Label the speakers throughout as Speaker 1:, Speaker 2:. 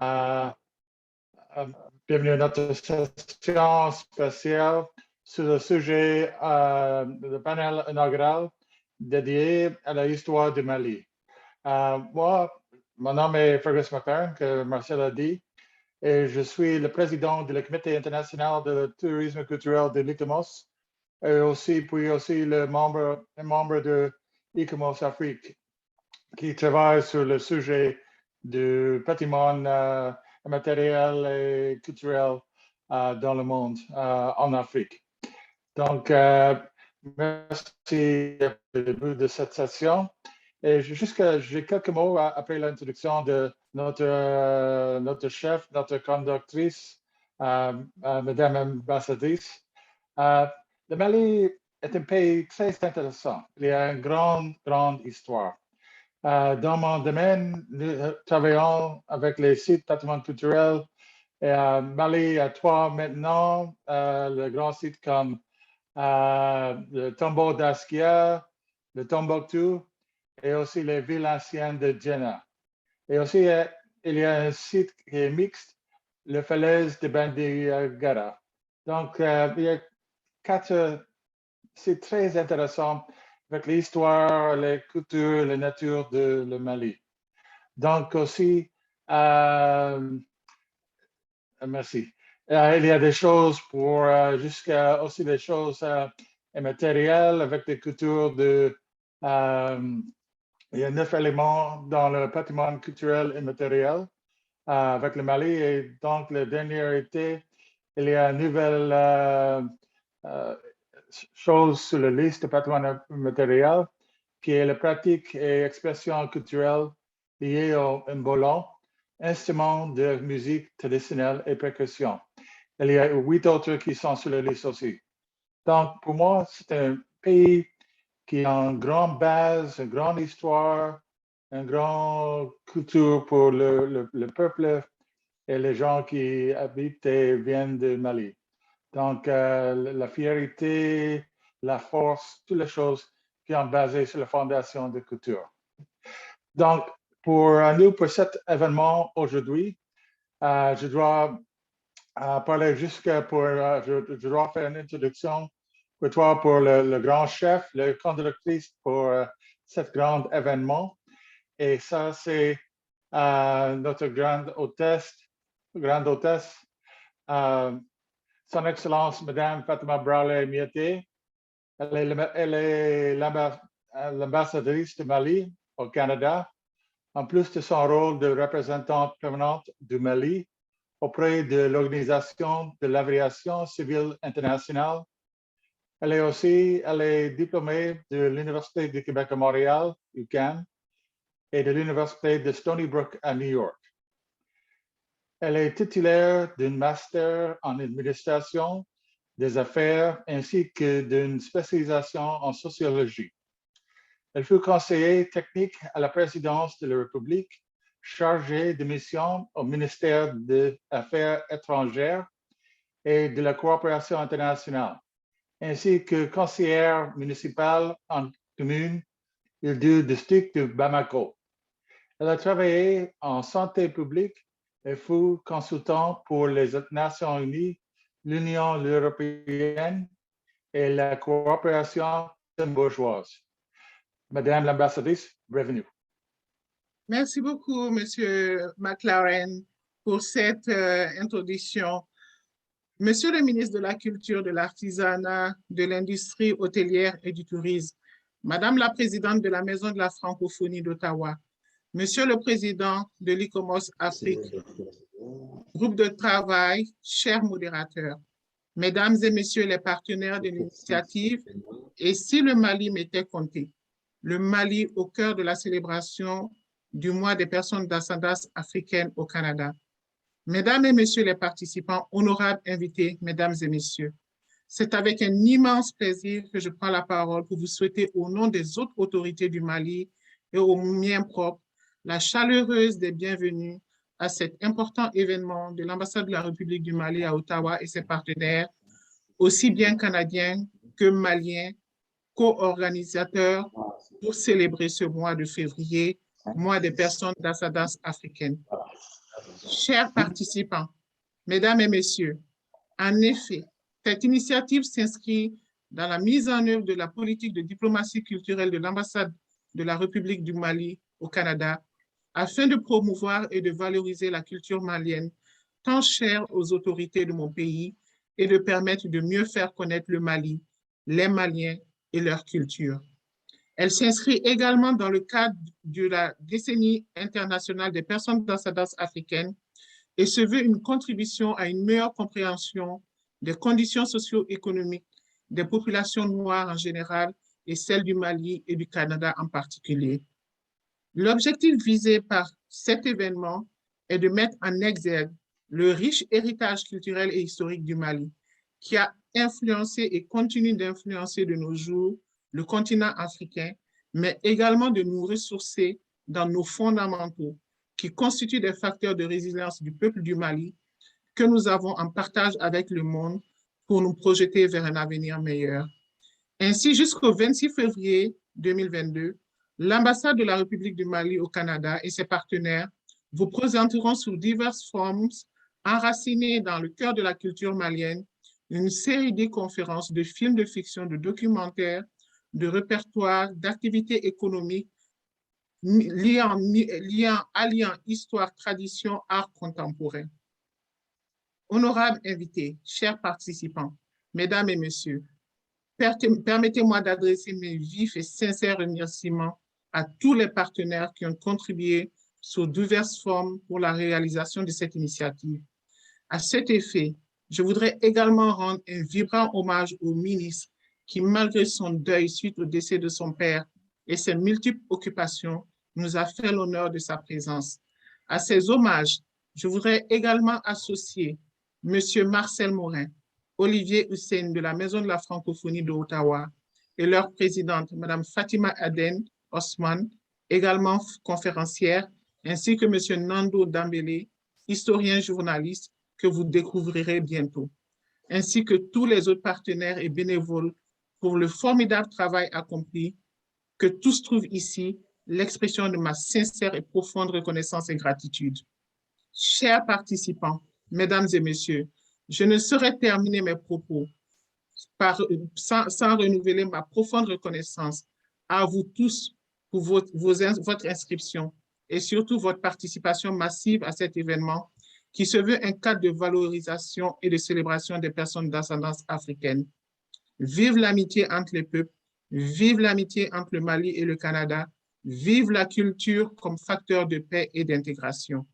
Speaker 1: Euh, Bienvenue à notre session spéciale sur le sujet du panel inaugural dédié à l'histoire du Mali. Moi, mon nom est Fergus McLaren, que Marcel a dit, et je suis le président du Comité international de tourisme culturel de l'ICOMOS, et puis aussi le membre de l'ICOMOS Afrique, qui travaille sur le sujet du patrimoine matériel et culturel dans le monde, en Afrique. Donc, merci au début de cette session. Et j'ai quelques mots après l'introduction de notre chef, notre conductrice, Madame l'ambassadrice. Le Mali est un pays très intéressant. Il y a une grande histoire. Dans mon domaine, nous travaillons avec les sites patrimoine culturel. Mali a trois maintenant, le grand site comme le tombeau d'Askia, le Tombouctou et aussi les villes anciennes de Djenna. Et aussi, il y a un site qui est mixte, le falaise de Bandigara. Donc, il y a quatre sites très intéressants avec l'histoire, les cultures, la nature de le Mali. Donc aussi, merci. Il y a des choses pour jusqu'à aussi des choses immatérielles avec des cultures de. Il y a 9 éléments dans le patrimoine culturel immatériel avec le Mali. Et donc, le dernier été, il y a une nouvelle chose sur la liste de patrimoine immatériel qui est la pratique et expression culturelle liée au mbolon, instrument de musique traditionnelle et percussion. Il y a 8 autres qui sont sur la liste aussi. Donc, pour moi, c'est un pays qui a une grande base, une grande histoire, une grande culture pour le peuple et les gens qui habitent et viennent de Mali. Donc, la fierté, la force, toutes les choses qui sont basées sur la fondation de culture. Donc, pour nous, pour cet événement aujourd'hui, je dois parler jusqu'à pour, je dois faire une introduction pour toi, pour le grand chef, le conductrice pour cet grand événement. Et ça, c'est notre grande hôtesse, Son Excellence, Madame Fatima Brawley Miete. Elle est l'ambassadrice de Mali au Canada, en plus de son rôle de représentante permanente du Mali auprès de l'Organisation de l'aviation civile internationale. Elle est diplômée de l'Université du Québec à Montréal, UQAM, et de l'Université de Stony Brook à New York. Elle est titulaire d'un master en administration des affaires ainsi que d'une spécialisation en sociologie. Elle fut conseillère technique à la présidence de la République, chargée de mission au ministère des Affaires étrangères et de la coopération internationale, ainsi que conseillère municipale en commune du district de Bamako. Elle a travaillé en santé publique et fut consultante pour les Nations Unies, l'Union européenne et la coopération bourgeoise. Madame l'ambassadrice, bienvenue.
Speaker 2: Merci beaucoup, Monsieur McLaren, pour cette introduction. Monsieur le ministre de la Culture, de l'Artisanat, de l'Industrie hôtelière et du Tourisme, Madame la présidente de la Maison de la Francophonie d'Ottawa, Monsieur le président de l'ICOMOS Afrique, groupe de travail, chers modérateurs, Mesdames et Messieurs les partenaires de l'initiative, et si le Mali m'était compté, le Mali au cœur de la célébration du mois des personnes d'ascendance africaine au Canada. Mesdames et Messieurs les participants, honorables invités, Mesdames et Messieurs, c'est avec un immense plaisir que je prends la parole pour vous souhaiter au nom des autres autorités du Mali et au mien propre la chaleureuse des bienvenues à cet important événement de l'ambassade de la République du Mali à Ottawa et ses partenaires, aussi bien canadiens que maliens, co-organisateurs pour célébrer ce mois de février, mois des personnes d'ascendance africaine. Chers participants, Mesdames et Messieurs, en effet, cette initiative s'inscrit dans la mise en œuvre de la politique de diplomatie culturelle de l'ambassade de la République du Mali au Canada afin de promouvoir et de valoriser la culture malienne, tant chère aux autorités de mon pays, et de permettre de mieux faire connaître le Mali, les Maliens et leur culture. Elle s'inscrit également dans le cadre de la décennie internationale des personnes d'ascendance africaine et se veut une contribution à une meilleure compréhension des conditions socio-économiques des populations noires en général et celles du Mali et du Canada en particulier. L'objectif visé par cet événement est de mettre en exergue le riche héritage culturel et historique du Mali, qui a influencé et continue d'influencer de nos jours le continent africain, mais également de nous ressourcer dans nos fondamentaux, qui constituent des facteurs de résilience du peuple du Mali que nous avons en partage avec le monde pour nous projeter vers un avenir meilleur. Ainsi, jusqu'au 26 février 2022, l'ambassade de la République du Mali au Canada et ses partenaires vous présenteront sous diverses formes, enracinées dans le cœur de la culture malienne, une série de conférences, de films de fiction, de documentaires, de répertoires, d'activités économiques, alliant histoire, tradition, art contemporain. Honorables invités, chers participants, Mesdames et Messieurs, permettez-moi d'adresser mes vifs et sincères remerciements à tous les partenaires qui ont contribué sous diverses formes pour la réalisation de cette initiative. À cet effet, je voudrais également rendre un vibrant hommage au ministre qui, malgré son deuil suite au décès de son père et ses multiples occupations, nous a fait l'honneur de sa présence. À ces hommages, je voudrais également associer M. Marcel Morin, Olivier Hussein de la Maison de la Francophonie de Ottawa et leur présidente, Mme Fatima Aden Osman, également conférencière, ainsi que M. Nando Dambélé, historien journaliste, que vous découvrirez bientôt, ainsi que tous les autres partenaires et bénévoles pour le formidable travail accompli, que tous trouvent ici l'expression de ma sincère et profonde reconnaissance et gratitude. Chers participants, Mesdames et Messieurs, je ne saurais terminer mes propos sans renouveler ma profonde reconnaissance à vous tous pour votre inscription et surtout votre participation massive à cet événement qui se veut un cadre de valorisation et de célébration des personnes d'ascendance africaine. Vive l'amitié entre les peuples, vive l'amitié entre le Mali et le Canada, vive la culture comme facteur de paix et d'intégration.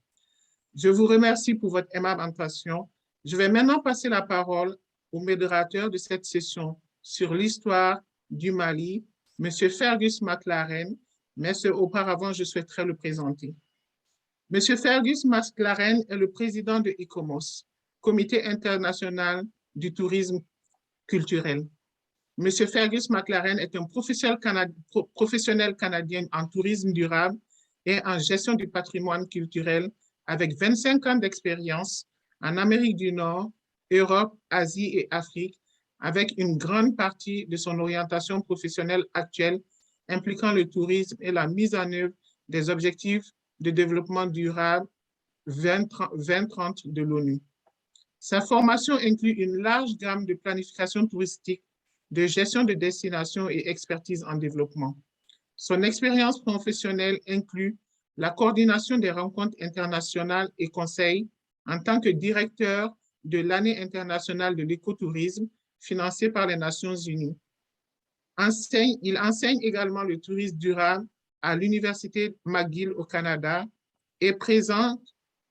Speaker 2: Je vous remercie pour votre aimable attention. Je vais maintenant passer la parole au modérateur de cette session sur l'histoire du Mali, M. Fergus McLaren, mais auparavant, je souhaiterais le présenter. M. Fergus McLaren est le président de ICOMOS, Comité international du tourisme culturel. M. Fergus McLaren est un professionnel canadien en tourisme durable et en gestion du patrimoine culturel avec 25 ans d'expérience en Amérique du Nord, Europe, Asie et Afrique, avec une grande partie de son orientation professionnelle actuelle impliquant le tourisme et la mise en œuvre des objectifs de développement durable 2030 de l'ONU. Sa formation inclut une large gamme de planification touristique, de gestion de destination et expertise en développement. Son expérience professionnelle inclut la coordination des rencontres internationales et conseils en tant que directeur de l'année internationale de l'écotourisme financée par les Nations Unies. Il enseigne également le tourisme durable à l'Université McGill au Canada et présente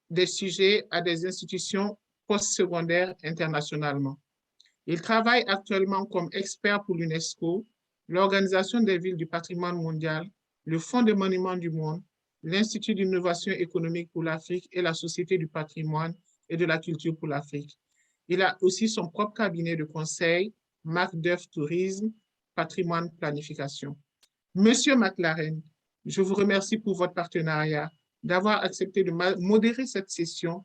Speaker 2: des sujets à des institutions postsecondaires internationalement. Il travaille actuellement comme expert pour l'UNESCO, l'Organisation des villes du patrimoine mondial, le Fonds des monuments du monde, l'Institut d'innovation économique pour l'Afrique et la Société du patrimoine et de la culture pour l'Afrique. Il a aussi son propre cabinet de conseil, MacDuff Tourisme, Patrimoine Planification. Monsieur McLaren, je vous remercie pour votre partenariat, d'avoir accepté de modérer cette session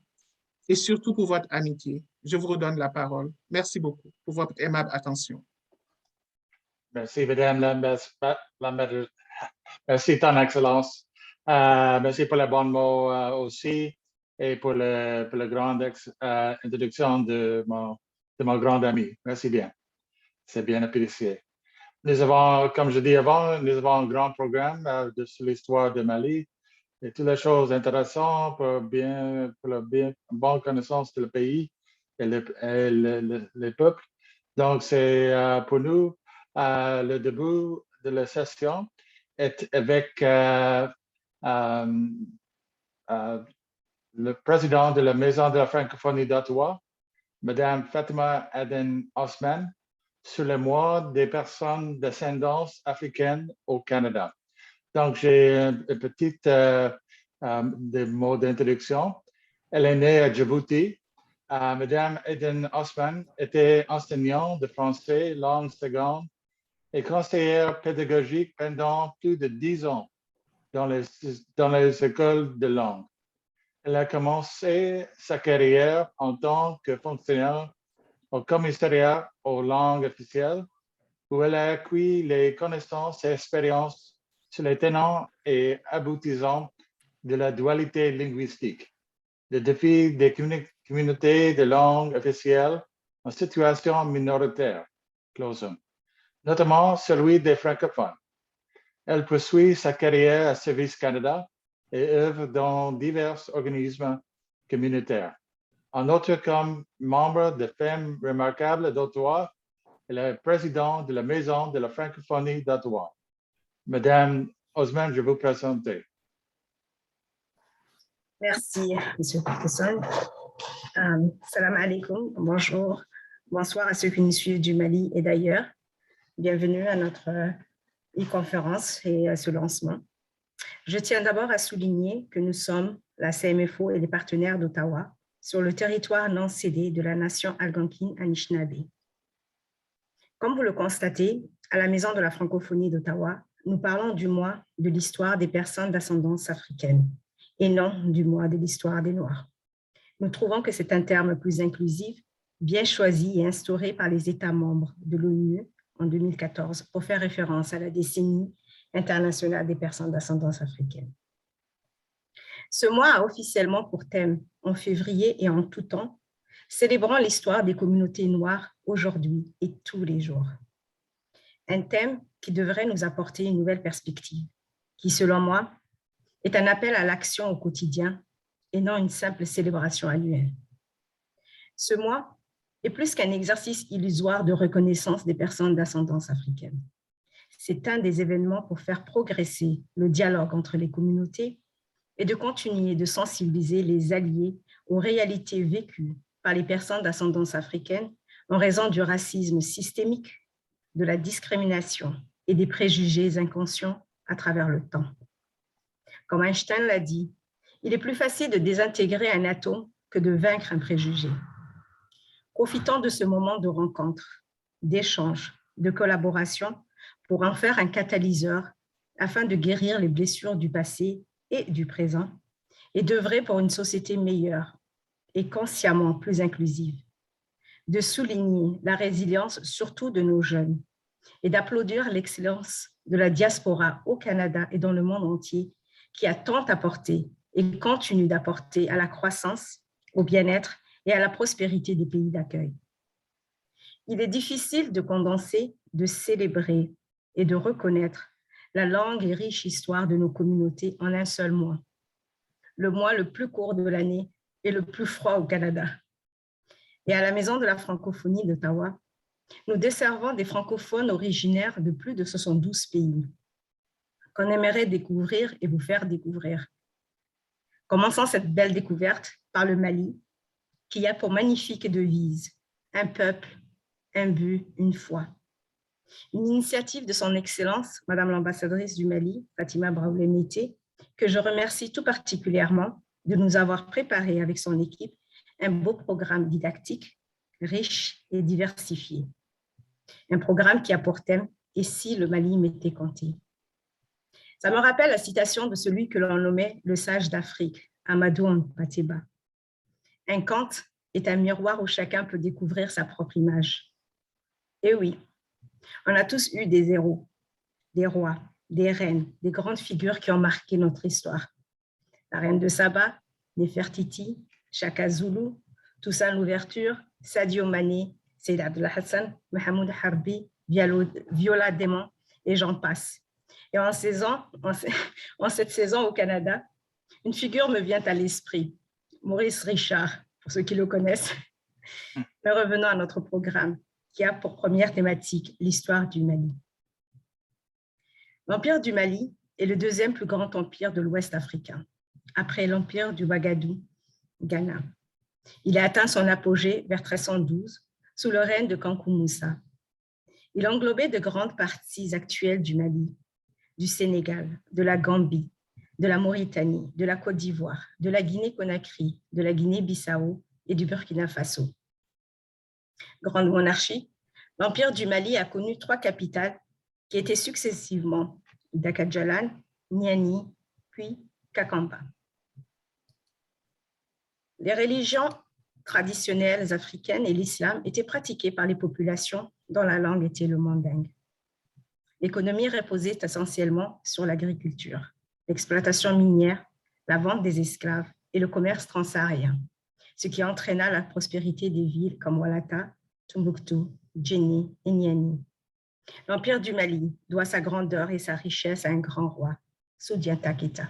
Speaker 2: et surtout pour votre amitié. Je vous redonne la parole. Merci beaucoup pour votre aimable attention.
Speaker 1: Merci, Madame merci, Ton Excellence. Merci pour les bons mots aussi. et pour la grande introduction de mon grand ami. Merci bien. C'est bien apprécié. Nous avons, comme je dis avant, nous avons un grand programme sur l'histoire de Mali et toutes les choses intéressantes pour la bonne connaissance du pays et les peuples. Donc, c'est pour nous le début de la session est avec le président de la Maison de la francophonie d'Ottawa, Mme Fatima Aden Osman, sur le mois des personnes d'ascendance africaine au Canada. Donc, j'ai un petit des mots d'introduction. Elle est née à Djibouti. Mme Aden Osman était enseignante de français, langue seconde, et conseillère pédagogique pendant plus de 10 ans dans les écoles de langue. Elle a commencé sa carrière en tant que fonctionnaire au commissariat aux langues officielles, où elle a acquis les connaissances et expériences sur les tenants et aboutissants de la dualité linguistique, les défis des communautés de langue officielle en situation minoritaire, notamment celui des francophones. Elle poursuit sa carrière à Service Canada et œuvre dans divers organismes communautaires. En outre, comme membre de Femmes remarquables d'Ottawa, elle est présidente de la Maison de la francophonie d'Ottawa. Madame Osman, je vous présente.
Speaker 3: Merci, M. Patterson. Salam alaikum, bonjour, bonsoir à ceux qui nous suivent du Mali et d'ailleurs. Bienvenue à notre e-conférence et à ce lancement. Je tiens d'abord à souligner que nous sommes, la CMFO et les partenaires d'Ottawa, sur le territoire non cédé de la nation algonquine Anishinaabe. Comme vous le constatez, à la Maison de la francophonie d'Ottawa, nous parlons du mois de l'histoire des personnes d'ascendance africaine et non du mois de l'histoire des Noirs. Nous trouvons que c'est un terme plus inclusif, bien choisi et instauré par les États membres de l'ONU en 2014 pour faire référence à la décennie internationale des personnes d'ascendance africaine. Ce mois a officiellement pour thème, en février et en tout temps, célébrant l'histoire des communautés noires aujourd'hui et tous les jours. Un thème qui devrait nous apporter une nouvelle perspective, qui, selon moi, est un appel à l'action au quotidien et non une simple célébration annuelle. Ce mois est plus qu'un exercice illusoire de reconnaissance des personnes d'ascendance africaine. C'est un des événements pour faire progresser le dialogue entre les communautés et de continuer de sensibiliser les alliés aux réalités vécues par les personnes d'ascendance africaine en raison du racisme systémique, de la discrimination et des préjugés inconscients à travers le temps. Comme Einstein l'a dit, il est plus facile de désintégrer un atome que de vaincre un préjugé. Profitons de ce moment de rencontre, d'échange, de collaboration pour en faire un catalyseur afin de guérir les blessures du passé et du présent et d'œuvrer pour une société meilleure et consciemment plus inclusive, de souligner la résilience surtout de nos jeunes et d'applaudir l'excellence de la diaspora au Canada et dans le monde entier qui a tant apporté et continue d'apporter à la croissance, au bien-être et à la prospérité des pays d'accueil. Il est difficile de condenser, de célébrer et de reconnaître la longue et riche histoire de nos communautés en un seul mois, le mois le plus court de l'année et le plus froid au Canada. Et à la Maison de la francophonie d'Ottawa, nous desservons des francophones originaires de plus de 72 pays qu'on aimerait découvrir et vous faire découvrir. Commençons cette belle découverte par le Mali, qui a pour magnifique devise un peuple, un but, une foi. Une initiative de son Excellence, Madame l'ambassadrice du Mali, Fatima Braoulé-Mété, que je remercie tout particulièrement de nous avoir préparé avec son équipe un beau programme didactique, riche et diversifié. Un programme qui a pour thème « Et si le Mali m'était compté ?» Ça me rappelle la citation de celui que l'on nommait le sage d'Afrique, Amadou Mpateba. Un conte est un miroir où chacun peut découvrir sa propre image. Et oui, on a tous eu des héros, des rois, des reines, des grandes figures qui ont marqué notre histoire. La reine de Saba, Nefertiti, Chaka Zulu, Toussaint Louverture, Sadio Mané, Seyd Abdullah Hassan, Mahmoud Harbi, Viola Démon, et j'en passe. Et en cette saison au Canada, une figure me vient à l'esprit, Maurice Richard, pour ceux qui le connaissent. Mais revenons à notre programme, qui a pour première thématique l'histoire du Mali. L'Empire du Mali est le deuxième plus grand empire de l'Ouest africain, après l'Empire du Ouagadougou, Ghana. Il a atteint son apogée vers 1312, sous le règne de Kankou Moussa. Il englobait de grandes parties actuelles du Mali, du Sénégal, de la Gambie, de la Mauritanie, de la Côte d'Ivoire, de la Guinée-Conakry, de la Guinée-Bissau et du Burkina Faso. Grande monarchie, l'Empire du Mali a connu 3 capitales qui étaient successivement Dakar-Djalan, Niani, puis Kakamba. Les religions traditionnelles africaines et l'islam étaient pratiquées par les populations dont la langue était le mandingue. L'économie reposait essentiellement sur l'agriculture, l'exploitation minière, la vente des esclaves et le commerce transsaharien, ce qui entraîna la prospérité des villes comme Oualata, Tombouctou, Djenné et Niani. L'Empire du Mali doit sa grandeur et sa richesse à un grand roi, Soudiata Keita,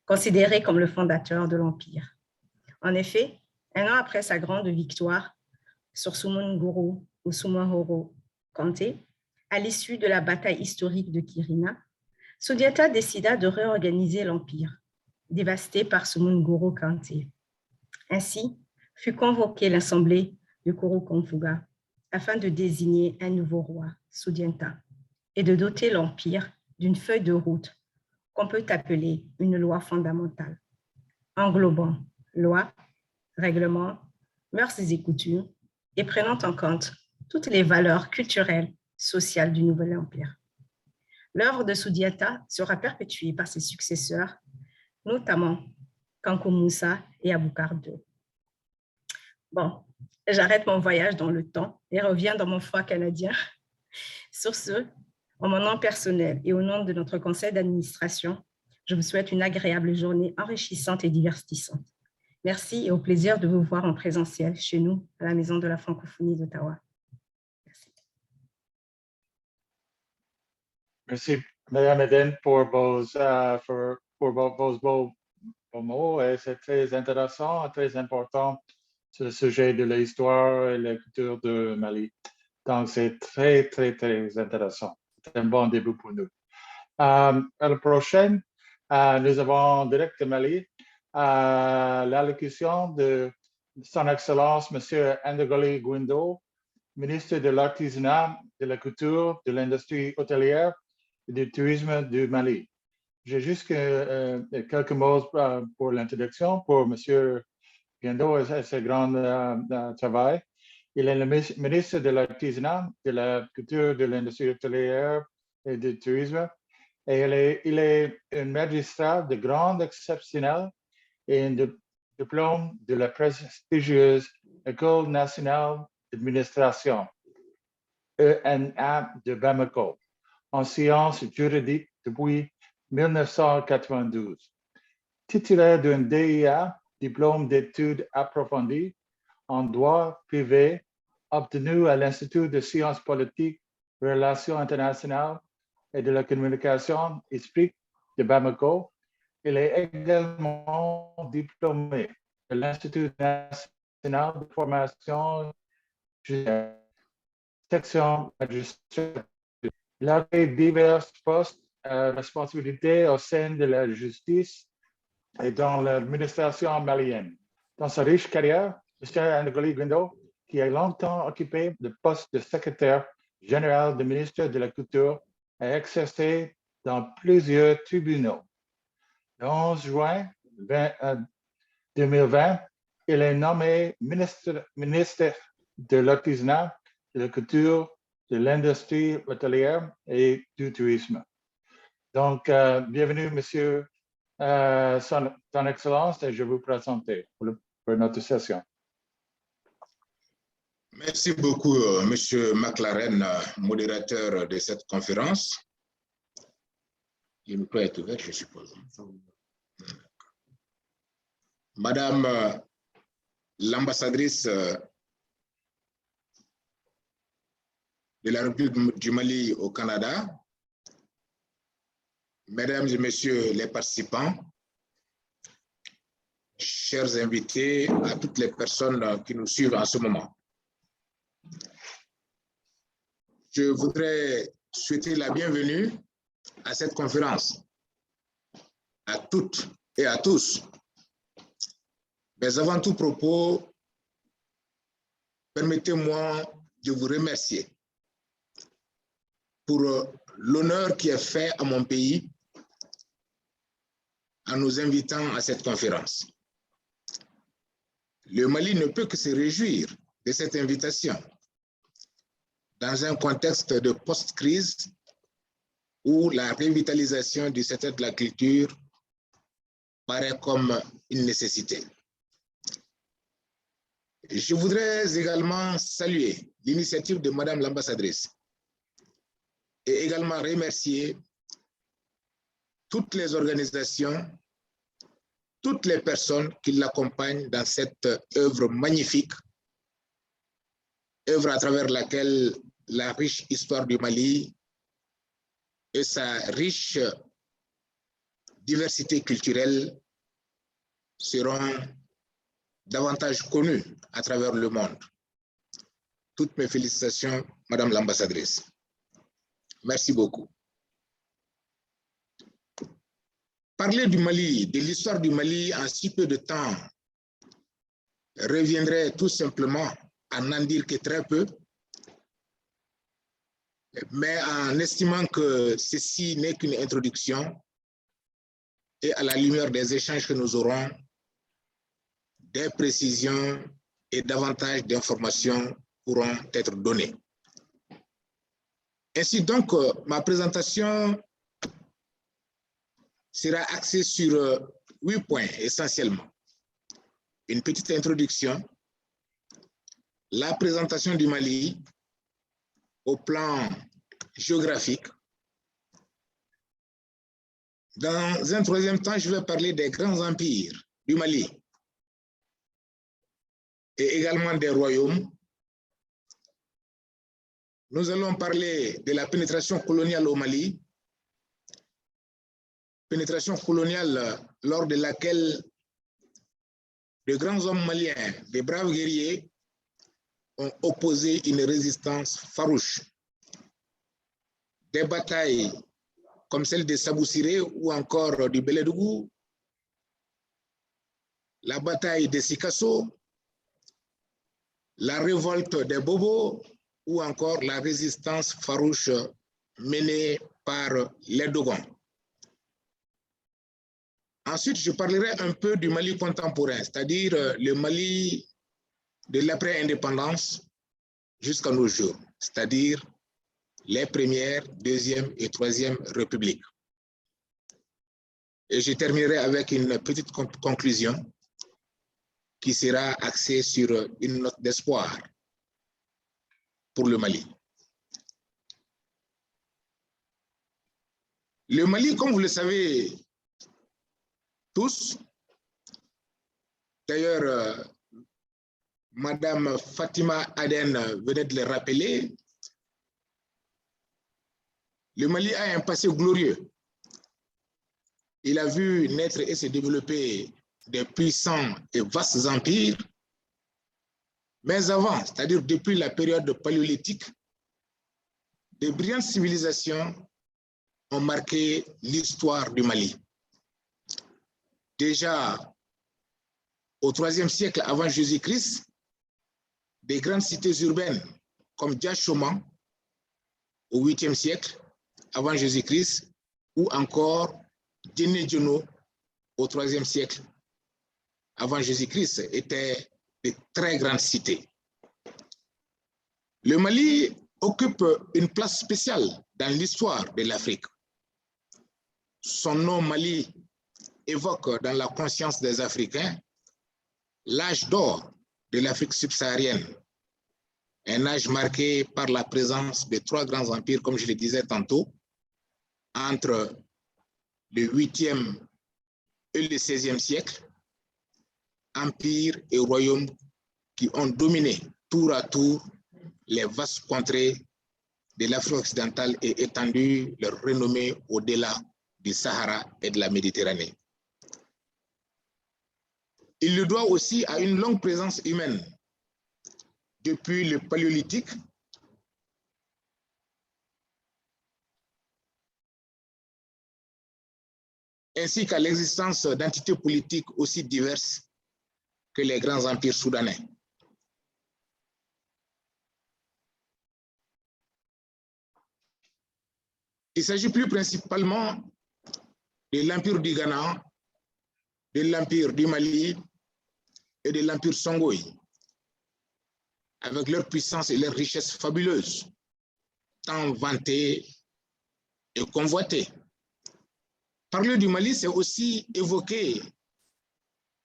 Speaker 3: considéré comme le fondateur de l'Empire. En effet, 1 an après sa grande victoire sur Soumoungoro ou Soumohoro Kanté, à l'issue de la bataille historique de Kirina, Soudiata décida de réorganiser l'Empire, dévasté par Soumoungoro Kanté. Ainsi, fut convoquée l'Assemblée de Kouroukonfouga afin de désigner un nouveau roi, Soudiata, et de doter l'Empire d'une feuille de route qu'on peut appeler une loi fondamentale, englobant lois, règlements, mœurs et coutumes, et prenant en compte toutes les valeurs culturelles, sociales du nouvel empire. L'œuvre de Soudiata sera perpétuée par ses successeurs, notamment Kankou Moussa et Aboukar II. Bon, j'arrête mon voyage dans le temps et reviens dans mon froid canadien. Sur ce, en mon nom personnel et au nom de notre conseil d'administration, je vous souhaite une agréable journée enrichissante et divertissante. Merci et au plaisir de vous voir en présentiel chez nous à la Maison de la Francophonie d'Ottawa. Merci.
Speaker 1: Merci, Mme Eden, pour vos beaux mots. C'est très intéressant, très important sur le sujet de l'histoire et la culture de Mali. Donc, c'est très, très, très intéressant. C'est un bon début pour nous. À la prochaine, nous avons direct de Mali l'allocution de Son Excellence M. Ndogoli Guindo, ministre de l'Artisanat, de la Culture, de l'Industrie hôtelière et du Tourisme du Mali. J'ai juste quelques mots pour l'introduction pour M. Guindo et ce grand travail. Il est le ministre de l'Artisanat, de la Culture, de l'Industrie hôtelière et du Tourisme. Et il est un magistrat de grande exceptionnel et un diplôme de la prestigieuse École nationale d'administration, ENA de Bamako, en sciences juridiques depuis 1992. Titulaire d'un DIA, diplôme d'études approfondies en droit privé, obtenu à l'Institut de sciences politiques, relations internationales et de la communication ISPIC de Bamako. Il est également diplômé de l'Institut national de formation judiciaire, section magistrature. Il a fait divers postes à responsabilité au sein de la justice et dans l'administration malienne. Dans sa riche carrière, M. Ndogoli Guindo, qui a longtemps occupé le poste de secrétaire général du ministère de la Culture, a exercé dans plusieurs tribunaux. Le 11 juin 2020, il est nommé ministre de l'Artisanat, de la Culture, de l'Industrie hôtelière et du Tourisme. Donc, bienvenue, Monsieur Son Excellence, et je vous présente pour notre session.
Speaker 4: Merci beaucoup, Monsieur McLaren, modérateur de cette conférence. Le micro est ouvert, je suppose. Madame l'ambassadrice de la République du Mali au Canada, Mesdames et Messieurs les participants, chers invités, à toutes les personnes qui nous suivent en ce moment. Je voudrais souhaiter la bienvenue à cette conférence, à toutes et à tous. Mais avant tout propos, permettez-moi de vous remercier pour l'honneur qui est fait à mon pays en nous invitant à cette conférence. Le Mali ne peut que se réjouir de cette invitation dans un contexte de post-crise où la revitalisation du secteur de la culture paraît comme une nécessité. Je voudrais également saluer l'initiative de Madame l'ambassadrice et également remercier toutes les organisations, toutes les personnes qui l'accompagnent dans cette œuvre magnifique, œuvre à travers laquelle la riche histoire du Mali et sa riche diversité culturelle seront davantage connues à travers le monde. Toutes mes félicitations, Madame l'ambassadrice. Merci beaucoup. Parler du Mali, de l'histoire du Mali en si peu de temps, reviendrait tout simplement à n'en dire que très peu, mais en estimant que ceci n'est qu'une introduction et à la lumière des échanges que nous aurons, des précisions et davantage d'informations pourront être données. Ainsi donc, ma présentation sera axée sur 8 points essentiellement. Une petite introduction, la présentation du Mali au plan géographique. Dans un troisième temps, je vais parler des grands empires du Mali et également des royaumes. Nous allons parler de la pénétration coloniale au Mali, pénétration coloniale lors de laquelle de grands hommes maliens, des braves guerriers, ont opposé une résistance farouche. Des batailles comme celle de Saboussiré ou encore du Bélédougou, la bataille de Sikasso, la révolte des Bobos ou encore la résistance farouche menée par les Dogons. Ensuite, je parlerai un peu du Mali contemporain, c'est-à-dire le Mali de l'après-indépendance jusqu'à nos jours, c'est-à-dire les premières, deuxième et troisième républiques. Et je terminerai avec une petite conclusion qui sera axée sur une note d'espoir pour le Mali. Le Mali, comme vous le savez tous, d'ailleurs, Madame Fatima Aden venait de le rappeler, le Mali a un passé glorieux. Il a vu naître et se développer des puissants et vastes empires, mais avant, c'est-à-dire depuis la période paléolithique, de brillantes civilisations ont marqué l'histoire du Mali. Déjà au IIIe siècle avant Jésus-Christ, des grandes cités urbaines comme Diachoma au 8e siècle avant Jésus-Christ ou encore Djenedjono au 3e siècle avant Jésus-Christ étaient de très grandes cités. Le Mali occupe une place spéciale dans l'histoire de l'Afrique. Son nom Mali évoque dans la conscience des Africains l'âge d'or de l'Afrique subsaharienne, un âge marqué par la présence de 3 grands empires, comme je le disais tantôt, entre le 8e et le 16e siècle, empires et royaumes qui ont dominé tour à tour les vastes contrées de l'Afrique occidentale et étendu leur renommée au-delà du Sahara et de la Méditerranée. Il le doit aussi à une longue présence humaine depuis le Paléolithique ainsi qu'à l'existence d'entités politiques aussi diverses que les grands empires soudanais. Il s'agit plus principalement de l'empire du Ghana, de l'empire du Mali et de l'empire Songhai, avec leur puissance et leurs richesses fabuleuses, tant vantées et convoitées. Parler du Mali, c'est aussi évoquer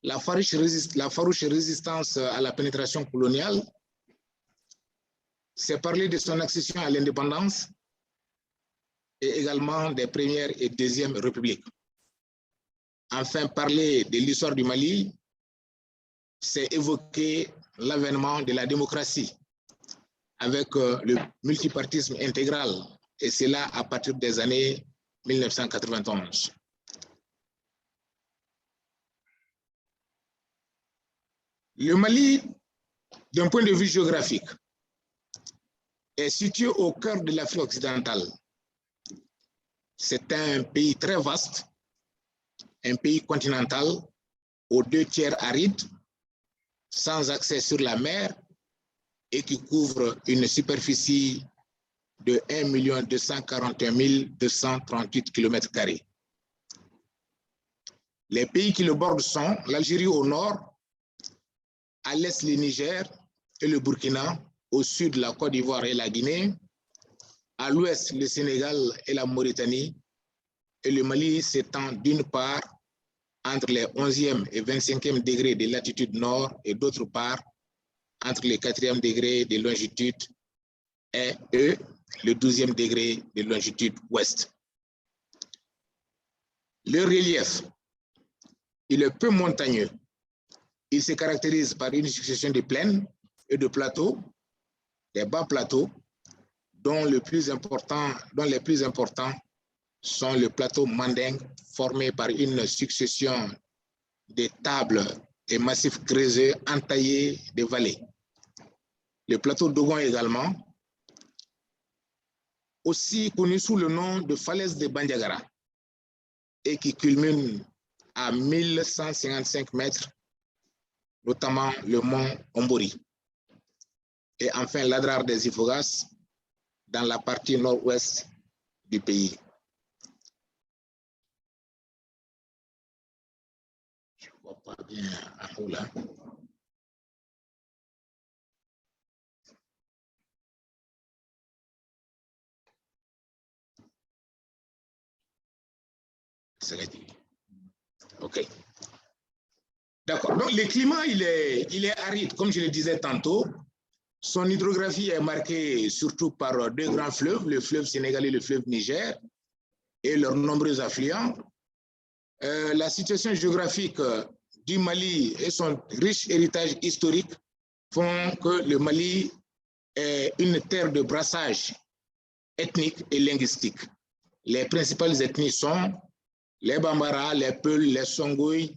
Speaker 4: la farouche résistance à la pénétration coloniale, c'est parler de son accession à l'indépendance et également des premières et deuxièmes républiques. Enfin, parler de l'histoire du Mali, c'est évoquer l'avènement de la démocratie avec le multipartisme intégral, et cela à partir des années 1991. Le Mali, d'un point de vue géographique, est situé au cœur de l'Afrique occidentale. C'est un pays très vaste, un pays continental aux 2/3 arides, sans accès sur la mer et qui couvre une superficie de 1 241 238 km². Les pays qui le bordent sont l'Algérie au nord, à l'est le Niger et le Burkina, au sud la Côte d'Ivoire et la Guinée, à l'ouest le Sénégal et la Mauritanie, et le Mali s'étend d'une part entre les 11e et 25e degrés de latitude nord et d'autre part entre les 4e degrés de longitude et le 12e degré de longitude ouest. Le relief, il est peu montagneux. Il se caractérise par une succession de plaines et de plateaux, des bas plateaux, dont les plus importants sont le plateau Manding, formé par une succession de tables et massifs creux entaillés de vallées. Le plateau Dogon également, aussi connu sous le nom de falaise de Bandiagara, et qui culmine à 1155 mètres, notamment le mont Ombori. Et enfin l'Adrar des Ifogas, dans la partie nord-ouest du pays. Je ne vois pas bien à où là. OK. D'accord. Donc, le climat, il est aride, comme je le disais tantôt. Son hydrographie est marquée surtout par deux grands fleuves, le fleuve Sénégal et le fleuve Niger, et leurs nombreux affluents. La situation géographique du Mali et son riche héritage historique font que le Mali est une terre de brassage ethnique et linguistique. Les principales ethnies sont les Bambara, les Peuls, les Songhai,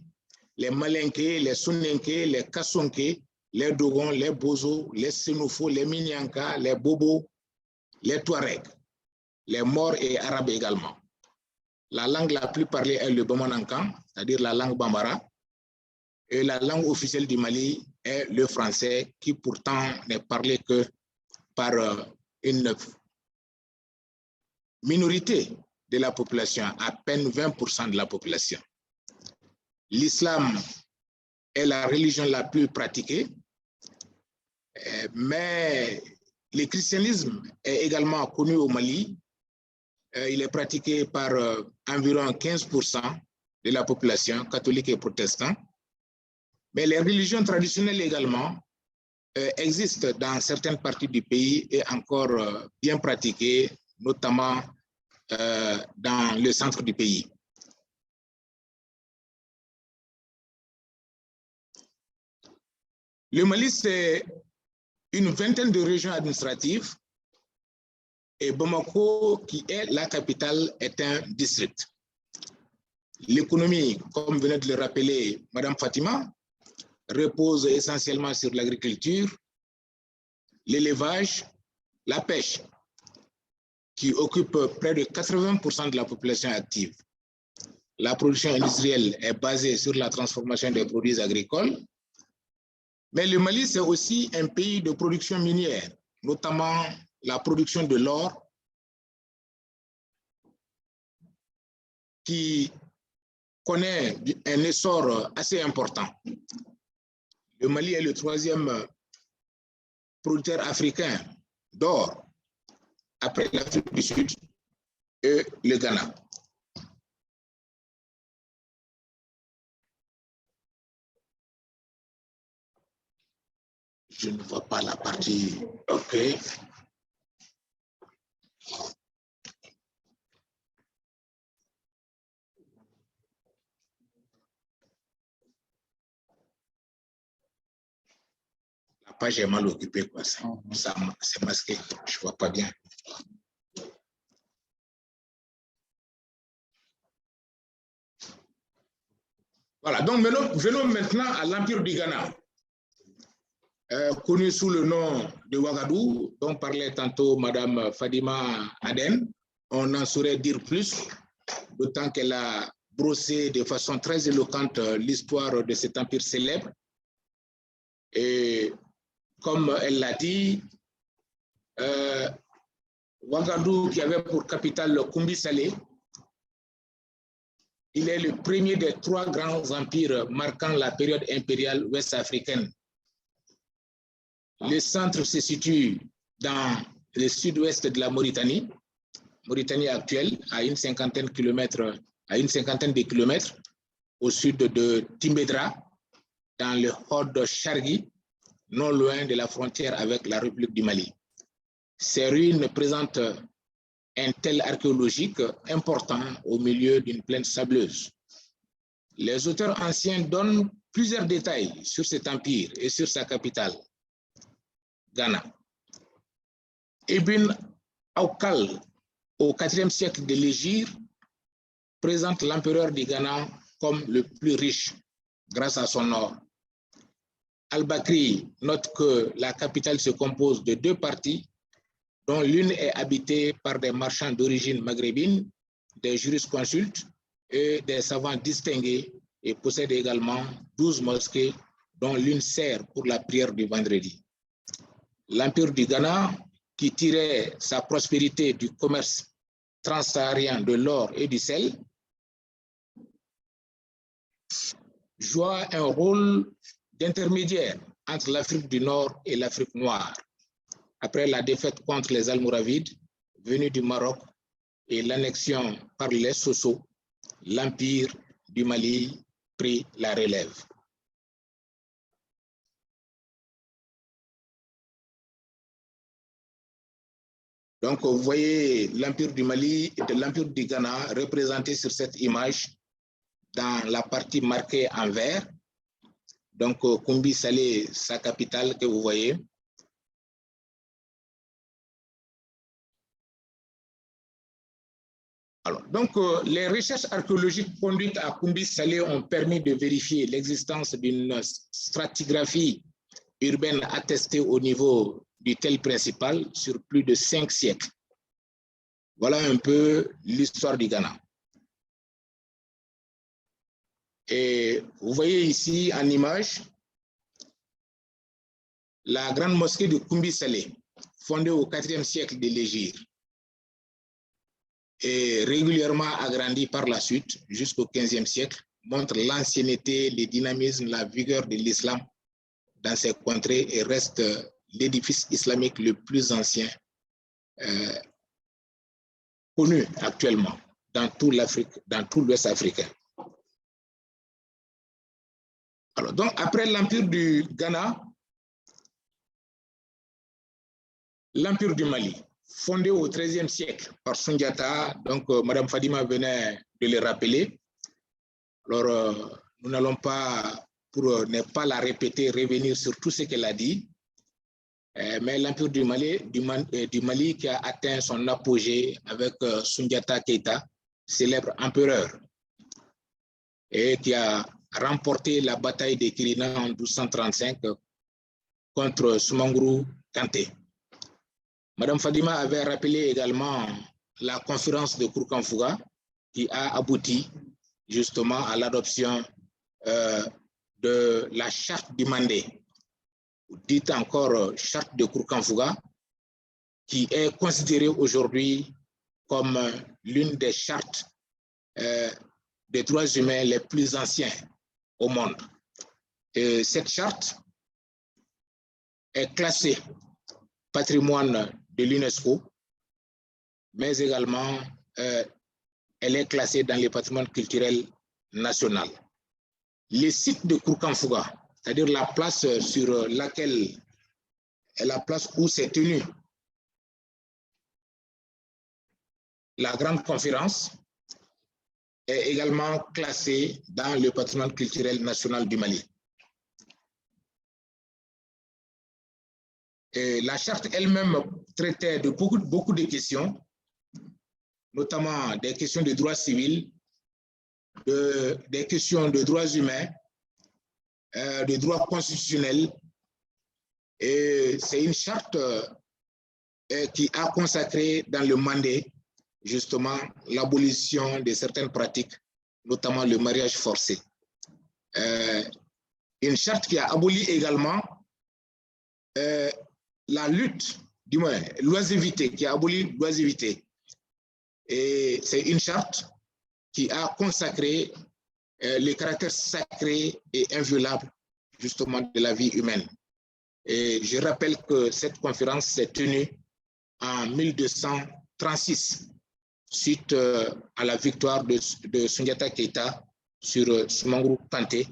Speaker 4: les Malinké, les Soninké, les Kassonké, les Dogon, les Bozo, les Sénoufo, les Minyanka, les Bobo, les Touaregs, les Maures et Arabes également. La langue la plus parlée est le Bamanankan, c'est-à-dire la langue Bambara, et la langue officielle du Mali est le français, qui pourtant n'est parlé que par une minorité de la population, à peine 20% de la population. L'islam est la religion la plus pratiquée, mais le christianisme est également connu au Mali. Il est pratiqué par environ 15% de la population catholique et protestante. Mais les religions traditionnelles également existent dans certaines parties du pays et encore bien pratiquées, notamment dans le centre du pays. Le Mali, c'est une vingtaine de régions administratives et Bamako, qui est la capitale, est un district. L'économie, comme venait de le rappeler Madame Fatima, repose essentiellement sur l'agriculture, l'élevage, la pêche, qui occupe près de 80% de la population active. La production industrielle est basée sur la transformation des produits agricoles. Mais le Mali, c'est aussi un pays de production minière, notamment la production de l'or, qui connaît un essor assez important. Le Mali est le troisième producteur africain d'or, après l'Afrique du Sud et le Ghana. Je ne vois pas la partie. OK. La page est mal occupée, quoi. Ça c'est masqué. Je ne vois pas bien. Voilà, donc venons maintenant à l'Empire du Ghana. Connu sous le nom de Ouagadougou, dont parlait tantôt Madame Fadima Aden. On en saurait dire plus, d'autant qu'elle a brossé de façon très éloquente l'histoire de cet empire célèbre. Et comme elle l'a dit, Ouagadougou, qui avait pour capitale Koumbi Salé, il est le premier des trois grands empires marquant la période impériale ouest-africaine. Le centre se situe dans le sud-ouest de la Mauritanie, Mauritanie actuelle, à une cinquantaine de kilomètres au sud de Timbedra, dans le Hod Chargui, non loin de la frontière avec la République du Mali. Ces ruines présentent un tel archéologique important au milieu d'une plaine sableuse. Les auteurs anciens donnent plusieurs détails sur cet empire et sur sa capitale, Ghana. Ibn Aukal, au IVe siècle de l'Hégire, présente l'empereur du Ghana comme le plus riche grâce à son or. Al-Bakri note que la capitale se compose de deux parties, dont l'une est habitée par des marchands d'origine maghrébine, des jurisconsultes et des savants distingués, et possède également 12 mosquées, dont l'une sert pour la prière du vendredi. L'Empire du Ghana, qui tirait sa prospérité du commerce transsaharien de l'or et du sel, joua un rôle d'intermédiaire entre l'Afrique du Nord et l'Afrique noire. Après la défaite contre les Almoravides, venus du Maroc, et l'annexion par les Sosso, l'Empire du Mali prit la relève. Donc, vous voyez l'Empire du Mali et l'Empire du Ghana représentés sur cette image dans la partie marquée en vert. Donc, Koumbi Salé, sa capitale que vous voyez. Alors, donc, les recherches archéologiques conduites à Koumbi Salé ont permis de vérifier l'existence d'une stratigraphie urbaine attestée au niveau du tel principal sur plus de 5 siècles. Voilà un peu l'histoire du Ghana. Et vous voyez ici en image la grande mosquée de Koumbi Salé, fondée au IVe siècle de l'Hégire, et régulièrement agrandie par la suite jusqu'au XVe siècle, montre l'ancienneté, le dynamisme, la vigueur de l'islam dans ces contrées et reste l'édifice islamique le plus ancien connu actuellement dans toute l'Afrique, dans tout l'Ouest africain. Alors, donc, après l'Empire du Ghana, l'Empire du Mali, fondé au XIIIe siècle par Sundiata, donc Madame Fadima venait de le rappeler. Alors, nous n'allons pas pour ne pas la répéter, revenir sur tout ce qu'elle a dit. Mais l'Empire du Mali qui a atteint son apogée avec Soundiata Keïta, célèbre empereur, et qui a remporté la bataille de Kirina en 1235 contre Soumangourou Kanté. Madame Fadima avait rappelé également la conférence de Kourkanfouga qui a abouti justement à l'adoption de la charte du Mandé, dite encore charte de Kourkanfouga, qui est considérée aujourd'hui comme l'une des chartes des droits humains les plus anciens au monde. Et cette charte est classée patrimoine de l'UNESCO, mais également elle est classée dans le patrimoine culturel national. Les sites de Kourkanfouga, c'est-à-dire la place sur laquelle est la place où s'est tenue la grande conférence, est également classée dans le patrimoine culturel national du Mali. Et la charte elle-même traitait de beaucoup de questions, notamment des questions de droits civils, des questions de droits humains, de droits constitutionnels. Et c'est une charte qui a consacré dans le Mandé justement l'abolition de certaines pratiques, notamment le mariage forcé. Une charte qui a aboli également la lutte, du moins l'oisiveté, qui a aboli l'oisiveté. Et c'est une charte qui a consacré le caractère sacré et inviolable justement de la vie humaine. Et je rappelle que cette conférence s'est tenue en 1236, suite à la victoire de Soundiata Keïta sur Soumangourou Kanté.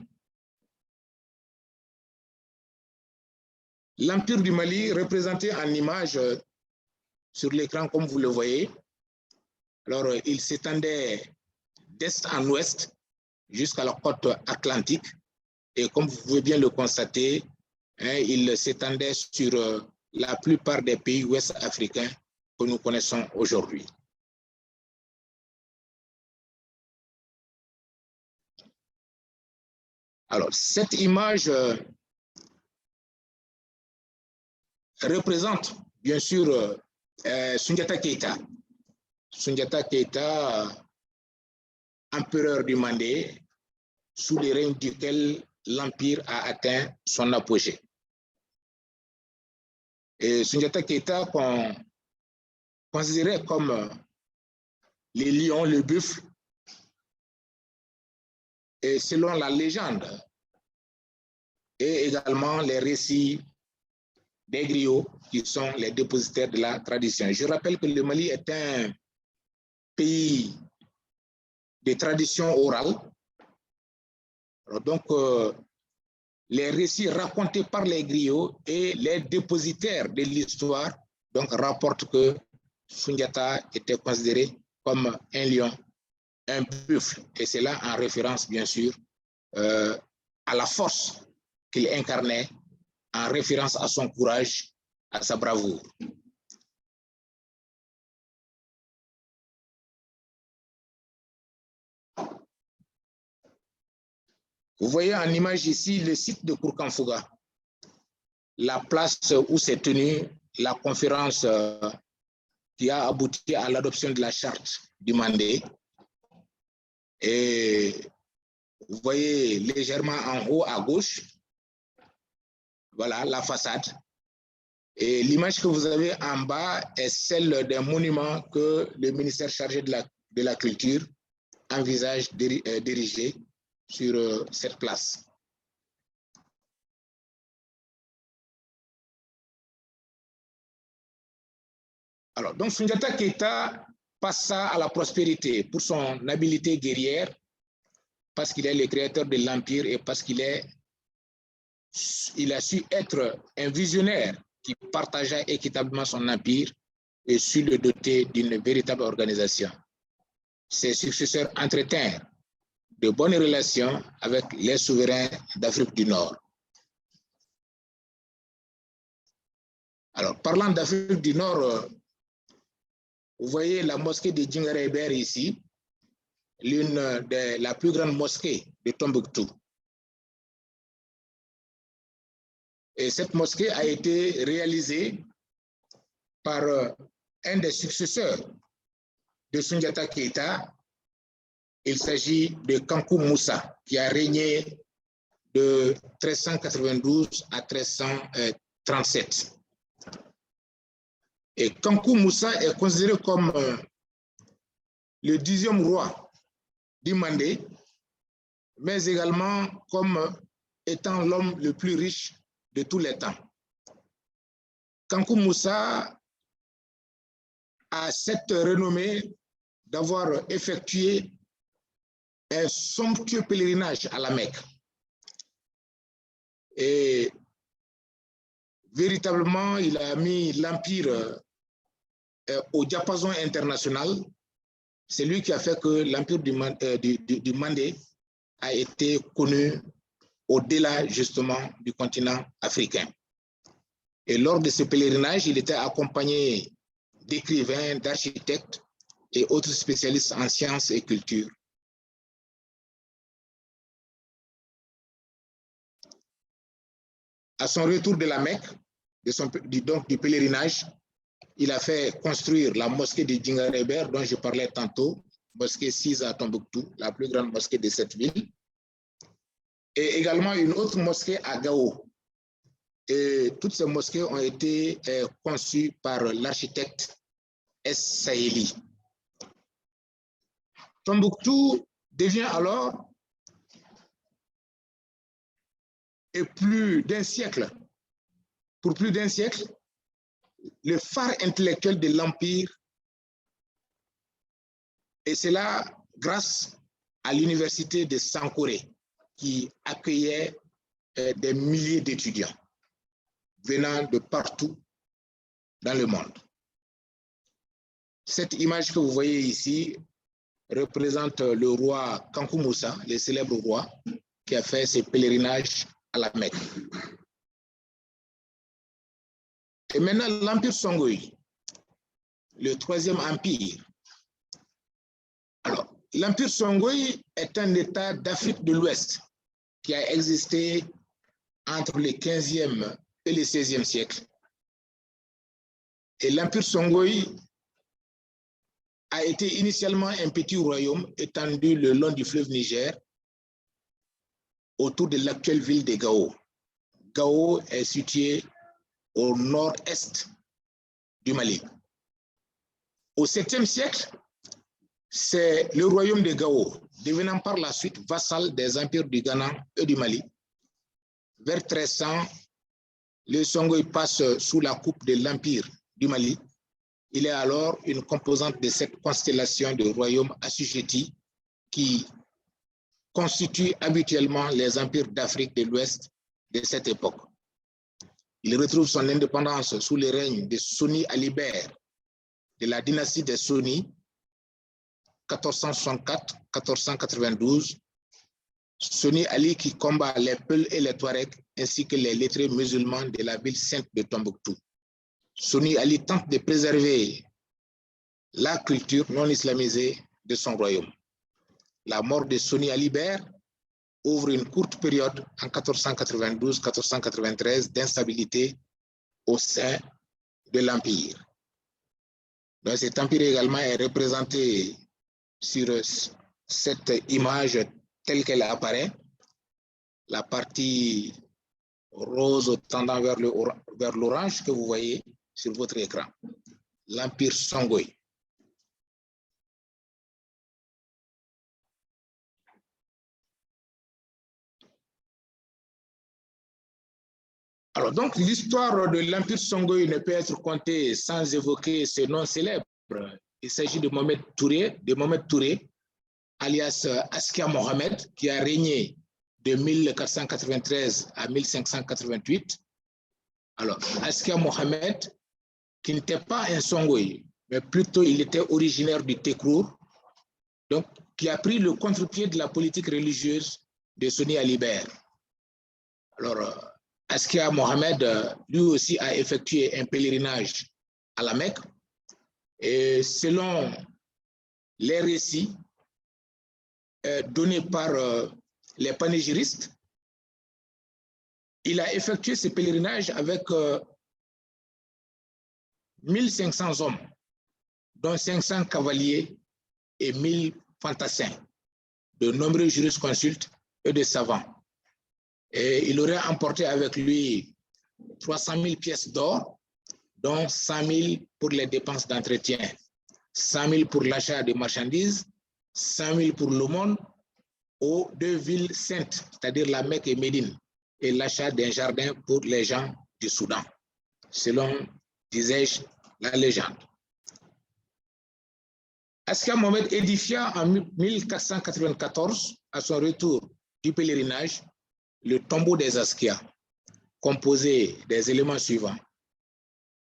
Speaker 4: L'Empire du Mali, représenté en image sur l'écran comme vous le voyez, alors il s'étendait d'est en ouest jusqu'à la côte atlantique, et comme vous pouvez bien le constater, il s'étendait sur la plupart des pays ouest africains que nous connaissons aujourd'hui. Alors, cette image représente bien sûr Soundiata Keïta. Soundiata Keïta, empereur du Mandé, sous le règne duquel l'Empire a atteint son apogée. Et Soundiata Keïta, qu'on considérait comme les lions, le buffle, et selon la légende, et également les récits des griots qui sont les dépositaires de la tradition. Je rappelle que le Mali est un pays de tradition orale. Donc, les récits racontés par les griots et les dépositaires de l'histoire donc rapportent que Soundiata était considéré comme un lion, un buffle, et c'est là en référence bien sûr à la force qu'il incarnait, en référence à son courage, à sa bravoure. Vous voyez en image ici le site de Kourkanfouga, la place où s'est tenue la conférence qui a abouti à l'adoption de la charte du Mandé. Et vous voyez légèrement en haut à gauche, voilà la façade. Et l'image que vous avez en bas est celle d'un monument que le ministère chargé de la culture envisage d'ériger sur cette place. Alors, donc Soundiata Keïta passa à la prospérité pour son habileté guerrière, parce qu'il est le créateur de l'Empire et parce qu'il a su être un visionnaire qui partagea équitablement son empire et su le doter d'une véritable organisation. Ses successeurs entretinrent de bonnes relations avec les souverains d'Afrique du Nord. Alors, parlant d'Afrique du Nord, vous voyez la mosquée de Djingareyber ici, l'une de la plus grande mosquée de Tombouctou. Et cette mosquée a été réalisée par un des successeurs de Soundiata Keïta. Il s'agit de Kankou Moussa, qui a régné de 1392 à 1337. Et Kankou Moussa est considéré comme le 10e roi du Mandé, mais également comme étant l'homme le plus riche de tous les temps. Kankou Moussa a cette renommée d'avoir effectué un somptueux pèlerinage à la Mecque. Et véritablement, il a mis l'empire au diapason international. C'est lui qui a fait que l'empire du Mandé a été connu au-delà justement du continent africain. Et lors de ce pèlerinage, il était accompagné d'écrivains, d'architectes et autres spécialistes en sciences et culture. À son retour de la Mecque, du pèlerinage, il a fait construire la mosquée de Djingareyber, dont je parlais tantôt, mosquée 6 à Tombouctou, la plus grande mosquée de cette ville, et également une autre mosquée à Gao. Et toutes ces mosquées ont été conçues par l'architecte S. Saheli. Tombouctou devient alors, et pour plus d'un siècle, le phare intellectuel de l'Empire, et cela grâce à l'université de Sankoré, qui accueillait des milliers d'étudiants venant de partout dans le monde. Cette image que vous voyez ici représente le roi Kankou Moussa, le célèbre roi, qui a fait ses pèlerinages à la Mecque. Et maintenant, l'Empire Songhai, le troisième empire. Alors, l'Empire Songhai est un État d'Afrique de l'Ouest qui a existé entre le 15e et le 16e siècle. Et l'Empire Songhai a été initialement un petit royaume étendu le long du fleuve Niger, autour de l'actuelle ville de Gao. Gao est située au nord-est du Mali. Au 7e siècle, c'est le royaume de Gao, devenant par la suite vassal des empires du Ghana et du Mali. Vers 1300, le Songhai passe sous la coupe de l'empire du Mali. Il est alors une composante de cette constellation de royaumes assujettis qui constituent habituellement les empires d'Afrique de l'Ouest de cette époque. Il retrouve son indépendance sous le règne de Soni Alibert, de la dynastie des Soni, 1464-1492. Soni Ali qui combat les Peuls et les Touaregs, ainsi que les lettrés musulmans de la ville sainte de Tombouctou. Soni Ali tente de préserver la culture non islamisée de son royaume. La mort de Soni Alibert ouvre une courte période en 1492-1493 d'instabilité au sein de l'Empire. Donc cet empire également est représenté sur cette image telle qu'elle apparaît. La partie rose tendant vers l'orange que vous voyez sur votre écran. L'Empire Songhai. Alors donc, l'histoire de l'Empire Songhai ne peut être contée sans évoquer ce nom célèbre. Il s'agit de Mohamed Touré, alias Askia Mohamed, qui a régné de 1493 à 1588. Alors, Askia Mohamed, qui n'était pas un Songhai, mais plutôt il était originaire du Tekrour. Donc, qui a pris le contre-pied de la politique religieuse de Soni Alibert. Alors, Askia Mohamed, lui aussi, a effectué un pèlerinage à la Mecque. Et selon les récits donnés par les panégyristes, il a effectué ce pèlerinage avec 1500 hommes, dont 500 cavaliers et 1000 fantassins, de nombreux jurisconsultes et de savants. Et il aurait emporté avec lui 300 000 pièces d'or, dont 100 000 pour les dépenses d'entretien, 100 000 pour l'achat de marchandises, 100 000 pour l'aumône aux deux villes saintes, c'est-à-dire la Mecque et Médine, et l'achat d'un jardin pour les gens du Soudan, selon, disais-je, la légende. Askia Mohamed édifia en 1494, à son retour du pèlerinage, le tombeau des Askia, composé des éléments suivants: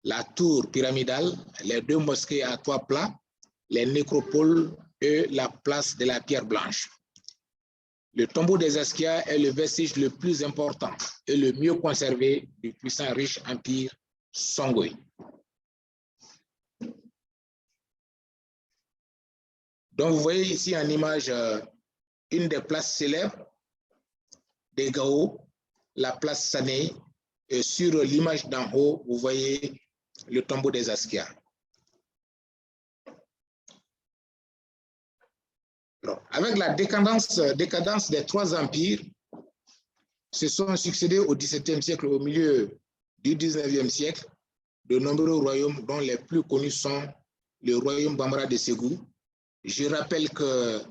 Speaker 4: la tour pyramidale, les deux mosquées à toit plat, les nécropoles et la place de la pierre blanche. Le tombeau des Askia est le vestige le plus important et le mieux conservé du puissant riche empire Songhai. Donc, vous voyez ici en image une des places célèbres des Gao, la place Sané, et sur l'image d'en haut, vous voyez le tombeau des Askia. Alors, avec la décadence des trois empires, se sont succédés au XVIIe siècle, au milieu du XIXe siècle, de nombreux royaumes dont les plus connus sont le royaume Bambara de Ségou. Je rappelle que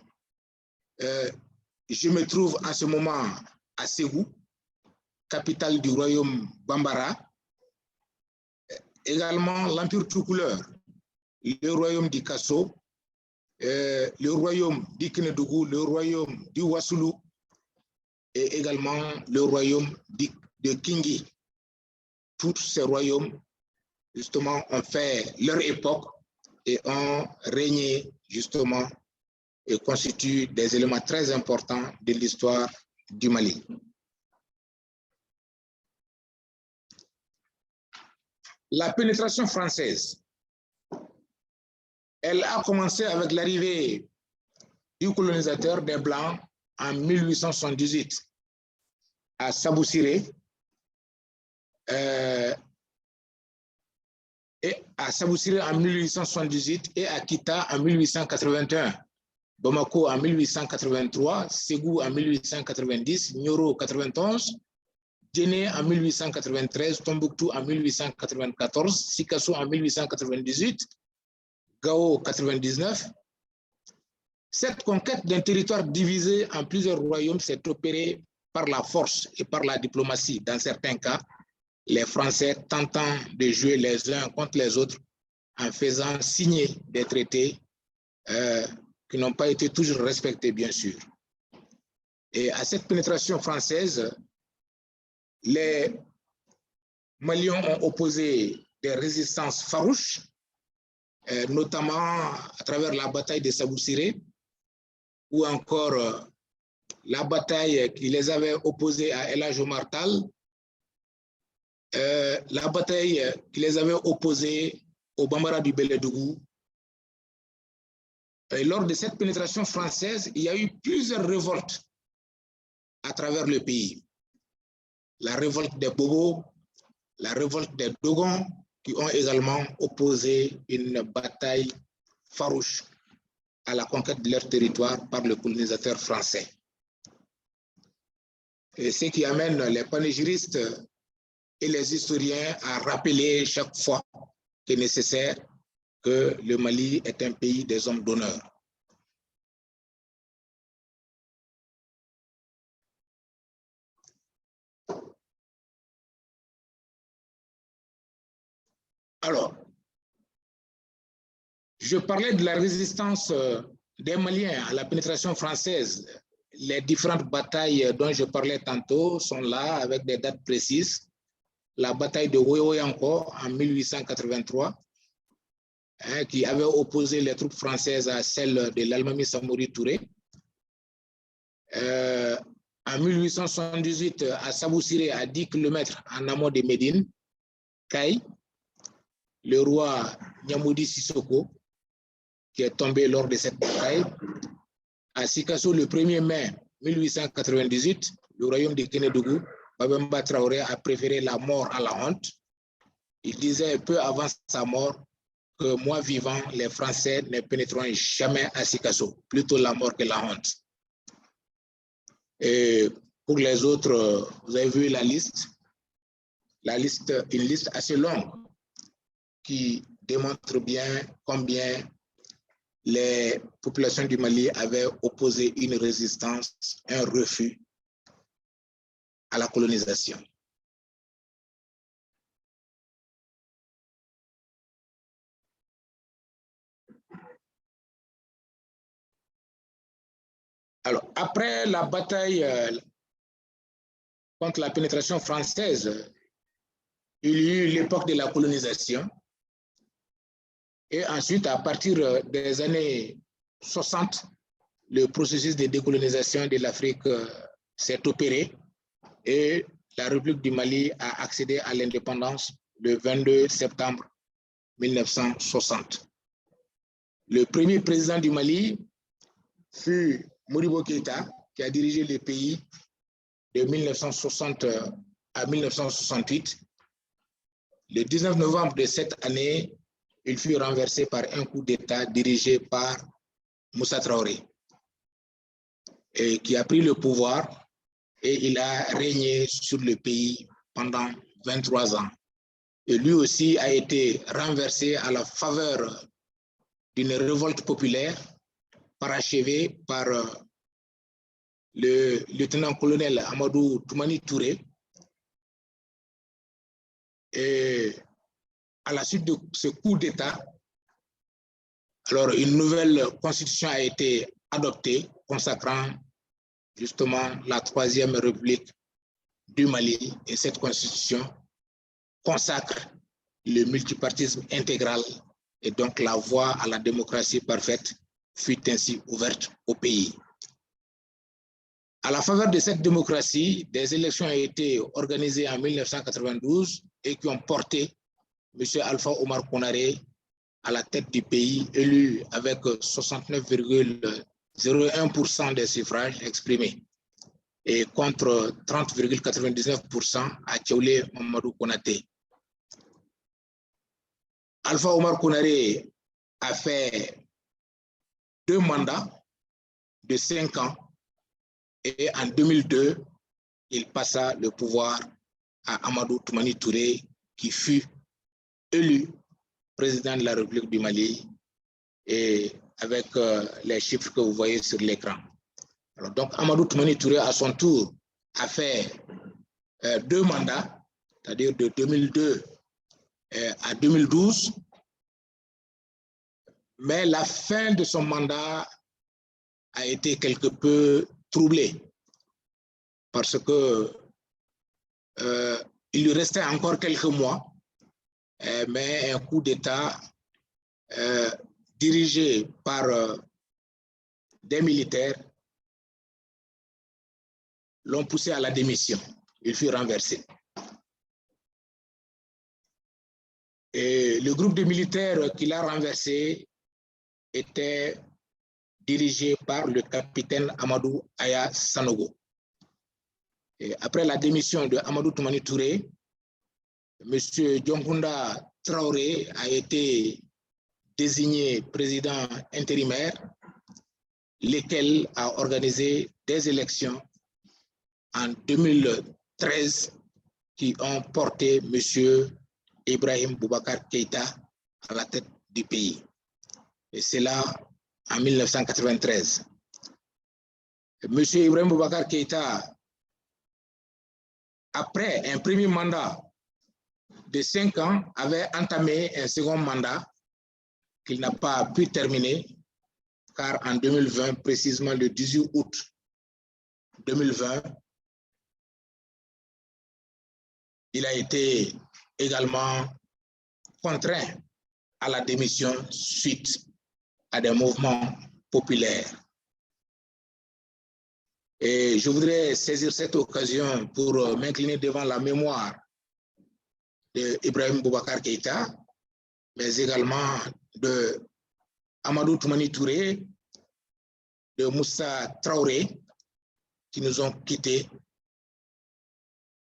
Speaker 4: je me trouve en ce moment à Ségou, capitale du royaume Bambara. Également l'empire Toucouleur, le royaume du Kasso, le royaume du Kinedougou, le royaume du Wassoulou et également le royaume de Kingi. Tous ces royaumes, justement, ont fait leur époque et ont régné, justement, et constituent des éléments très importants de l'histoire du Mali. La pénétration française, elle a commencé avec l'arrivée du colonisateur des Blancs en 1878 à Saboussiré, et à Saboussiré en 1878 et à Kita en 1881, Bamako en 1883, Ségou en 1890, Nioro en 91, Djenné en 1893, Tombouctou en 1894, Sikasso en 1898, Gao en 1999. Cette conquête d'un territoire divisé en plusieurs royaumes s'est opérée par la force et par la diplomatie. Dans certains cas, les Français tentant de jouer les uns contre les autres en faisant signer des traités qui n'ont pas été toujours respectés, bien sûr. Et à cette pénétration française, les Maliens ont opposé des résistances farouches, notamment à travers la bataille de Saboussiré, ou encore la bataille qui les avait opposés à El Hadj Omar Tall, la bataille qui les avait opposés au Bambara du Beledougou. Et lors de cette pénétration française, il y a eu plusieurs révoltes à travers le pays. La révolte des Bobos, la révolte des Dogons, qui ont également opposé une bataille farouche à la conquête de leur territoire par le colonisateur français. Et ce qui amène les panégyristes et les historiens à rappeler chaque fois que nécessaire que le Mali est un pays des hommes d'honneur. Alors, je parlais de la résistance des Maliens à la pénétration française. Les différentes batailles dont je parlais tantôt sont là avec des dates précises. La bataille de Woyoyanko en 1883, qui avait opposé les troupes françaises à celles de l'Almami Samori Touré. En 1878, à Sabou Siré, à 10 km en amont de Médine, Kaï, le roi Nyamoudi Sissoko, qui est tombé lors de cette bataille. À Sikasso, le 1er mai 1898, le royaume de Kénédougou, Babemba Traoré a préféré la mort à la honte. Il disait peu avant sa mort que moi vivant, les Français ne pénétreront jamais à Sikasso, plutôt la mort que la honte. Et pour les autres, vous avez vu la liste, une liste assez longue qui démontre bien combien les populations du Mali avaient opposé une résistance, un refus à la colonisation. Alors, après la bataille contre la pénétration française, il y eut l'époque de la colonisation. Et ensuite, à partir des années 60, le processus de décolonisation de l'Afrique s'est opéré et la République du Mali a accédé à l'indépendance le 22 septembre 1960. Le premier président du Mali fut Modibo Keïta, qui a dirigé le pays de 1960 à 1968. Le 19 novembre de cette année, il fut renversé par un coup d'État dirigé par Moussa Traoré, et qui a pris le pouvoir et il a régné sur le pays pendant 23 ans. Et lui aussi a été renversé à la faveur d'une révolte populaire parachevée par le lieutenant-colonel Amadou Toumani Touré. Et à la suite de ce coup d'État, alors une nouvelle constitution a été adoptée consacrant justement la Troisième République du Mali. Et cette constitution consacre le multipartisme intégral et donc la voie à la démocratie parfaite fut ainsi ouverte au pays. À la faveur de cette démocratie, des élections ont été organisées en 1992 et qui ont porté M. Alpha Omar Konaré à la tête du pays, élu avec 69,01% des suffrages exprimés et contre 30,99% à Tchaoulé Mamadou Konaté. Alpha Omar Konaré a fait 2 mandats de 5 ans et en 2002, il passa le pouvoir à Amadou Toumani Touré qui fut élu président de la République du Mali et avec les chiffres que vous voyez sur l'écran. Donc Amadou Toumani Touré à son tour a fait 2 mandats, c'est-à-dire de 2002 à 2012, mais la fin de son mandat a été quelque peu troublée parce que il lui restait encore quelques mois, mais un coup d'État dirigé par des militaires l'ont poussé à la démission. Il fut renversé. Et le groupe de militaires qui l'a renversé était dirigé par le capitaine Amadou Aya Sanogo. Et après la démission de Amadou Toumani Touré, M. Dionkunda Traoré a été désigné président intérimaire, lequel a organisé des élections en 2013 qui ont porté M. Ibrahim Boubacar Keïta à la tête du pays. Et c'est là en 1993. M. Ibrahim Boubacar Keïta, après un premier mandat de 5 ans, avait entamé un second mandat qu'il n'a pas pu terminer, car en 2020, précisément le 18 août 2020, il a été également contraint à la démission suite à des mouvements populaires. Et je voudrais saisir cette occasion pour m'incliner devant la mémoire d'Ibrahim Boubacar Keïta, mais également de Amadou Toumani Touré, de Moussa Traoré, qui nous ont quittés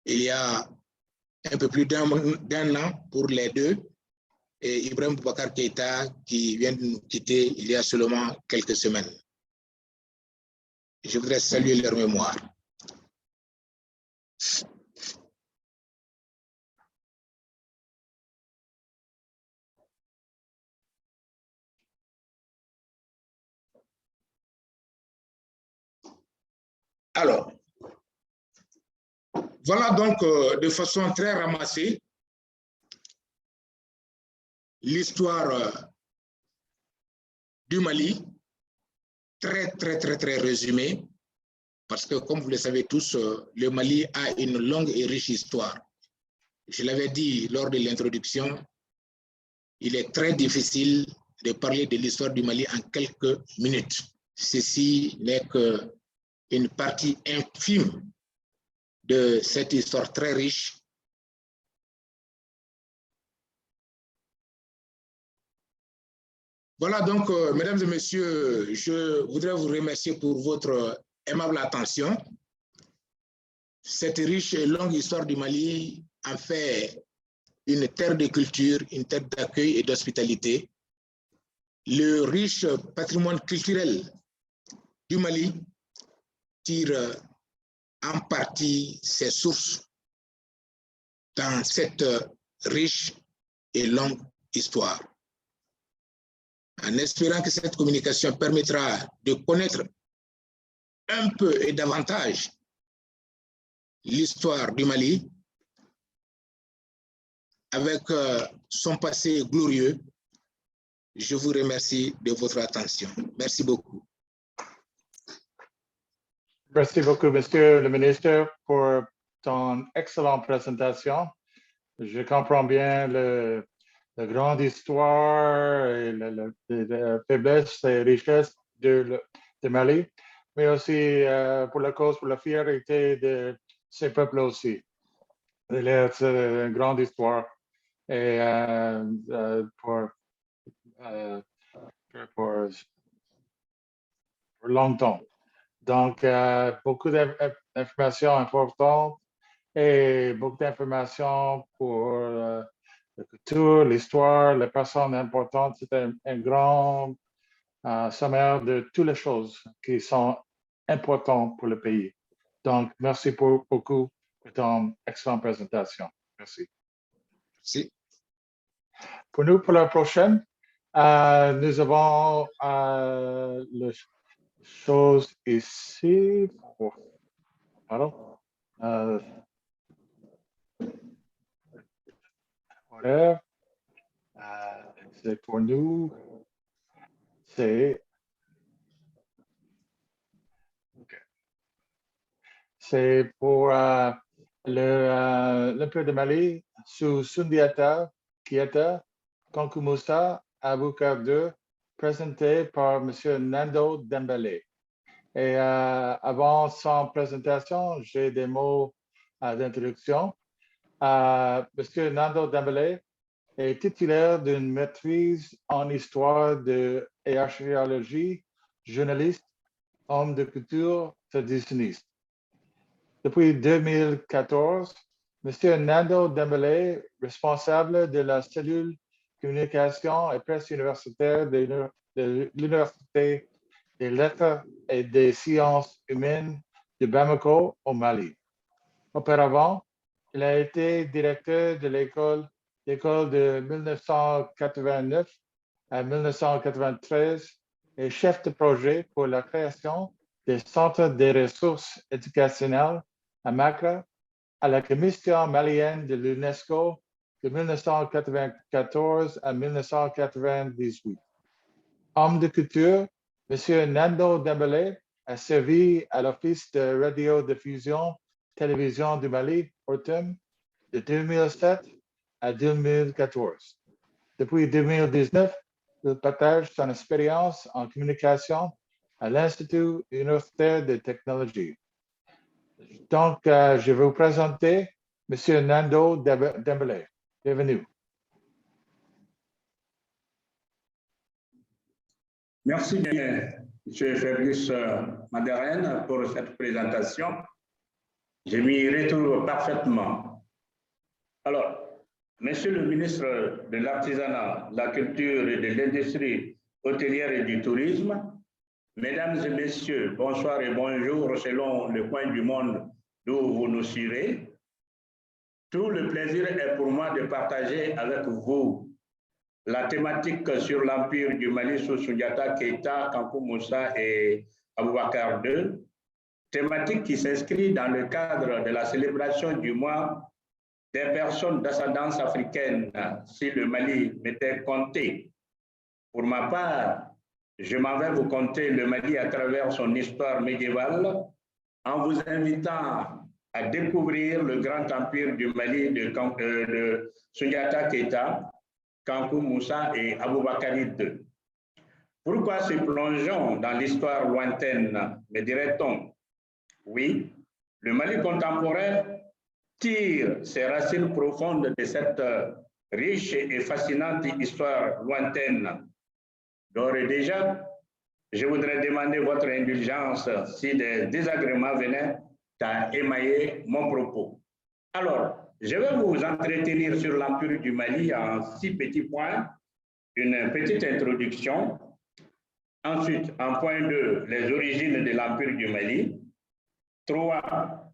Speaker 4: il y a un peu plus d'un an pour les deux, et Ibrahim Boubacar Keïta qui vient de nous quitter il y a seulement quelques semaines. Je voudrais saluer leur mémoire. Alors, voilà donc de façon très ramassée l'histoire du Mali, très résumée, parce que comme vous le savez tous, le Mali a une longue et riche histoire. Je l'avais dit lors de l'introduction, il est très difficile de parler de l'histoire du Mali en quelques minutes. Ceci n'est qu'une partie infime de cette histoire très riche. Voilà donc, mesdames et messieurs, je voudrais vous remercier pour votre aimable attention. Cette riche et longue histoire du Mali en fait une terre de culture, une terre d'accueil et d'hospitalité. Le riche patrimoine culturel du Mali tire en partie ses sources dans cette riche et longue histoire. En espérant que cette communication permettra de connaître un peu et davantage l'histoire du Mali avec son passé glorieux, je vous remercie de votre attention. Merci beaucoup.
Speaker 1: Merci beaucoup, Monsieur le ministre, pour ton excellente présentation. Je comprends bien la grande histoire et la faiblesse et richesse de Mali, mais aussi pour la cause, pour la fierté de ces peuples aussi. C'est une grande histoire et pour longtemps. Donc, beaucoup d'informations importantes et beaucoup d'informations pour la culture, l'histoire, les personnes importantes. C'est un grand sommaire de toutes les choses qui sont importantes pour le pays. Donc, merci beaucoup pour ton excellente présentation. Merci.
Speaker 4: Merci.
Speaker 1: Pour nous, pour la prochaine, nous avons le chose ici. Pardon. Voilà. C'est pour nous. C'est. Okay. C'est pour le peu de Mali sous Sundiata Keïta Konkoumoussa Aboubacar II, présenté par M. Nando Dembélé. Et avant son présentation, j'ai des mots d'introduction. M. Nando Dembélé est titulaire d'une maîtrise en histoire et archéologie, journaliste, homme de culture, traditionniste. Depuis 2014, M. Nando Dembélé, responsable de la cellule communication et presse universitaire de l'Université des lettres et des sciences humaines de Bamako au Mali. Auparavant, il a été directeur de l'école de 1989 à 1993 et chef de projet pour la création des centres des ressources éducationnelles à Makra, à la Commission malienne de l'UNESCO de 1994 à 1998. Homme de culture, M. Nando Dembélé a servi à l'Office de radiodiffusion télévision du Mali, ORTEM, de 2007 à 2014. Depuis 2019, il partage son expérience en communication à l'Institut universitaire de technologie. Donc, je vais vous présenter M. Nando Dembélé. Bienvenue.
Speaker 5: Merci bien, M. Fergus Maderen, pour cette présentation. Je m'y retrouve parfaitement. Alors, Monsieur le ministre de l'Artisanat, de la Culture et de l'Industrie hôtelière et du Tourisme, Mesdames et Messieurs, bonsoir et bonjour selon le coin du monde d'où vous nous suivez. Tout le plaisir est pour moi de partager avec vous la thématique sur l'Empire du Mali sous Soundiata Keïta, Kankou Moussa et Aboubakar II, thématique qui s'inscrit dans le cadre de la célébration du mois des personnes d'ascendance africaine, si le Mali m'était compté. Pour ma part, je m'en vais vous conter le Mali à travers son histoire médiévale en vous invitant à découvrir le grand empire du Mali de Soundiata Keïta, Kankou Moussa et Aboubakari II. Pourquoi se plongeons dans l'histoire lointaine, me dirait-on? Oui, le Mali contemporain tire ses racines profondes de cette riche et fascinante histoire lointaine. D'ores et déjà, je voudrais demander votre indulgence si des désagréments venaient à émailler mon propos. Alors, je vais vous entretenir sur l'Empire du Mali en 6 petits points. Une petite introduction. Ensuite, en point 2, les origines de l'Empire du Mali. 3,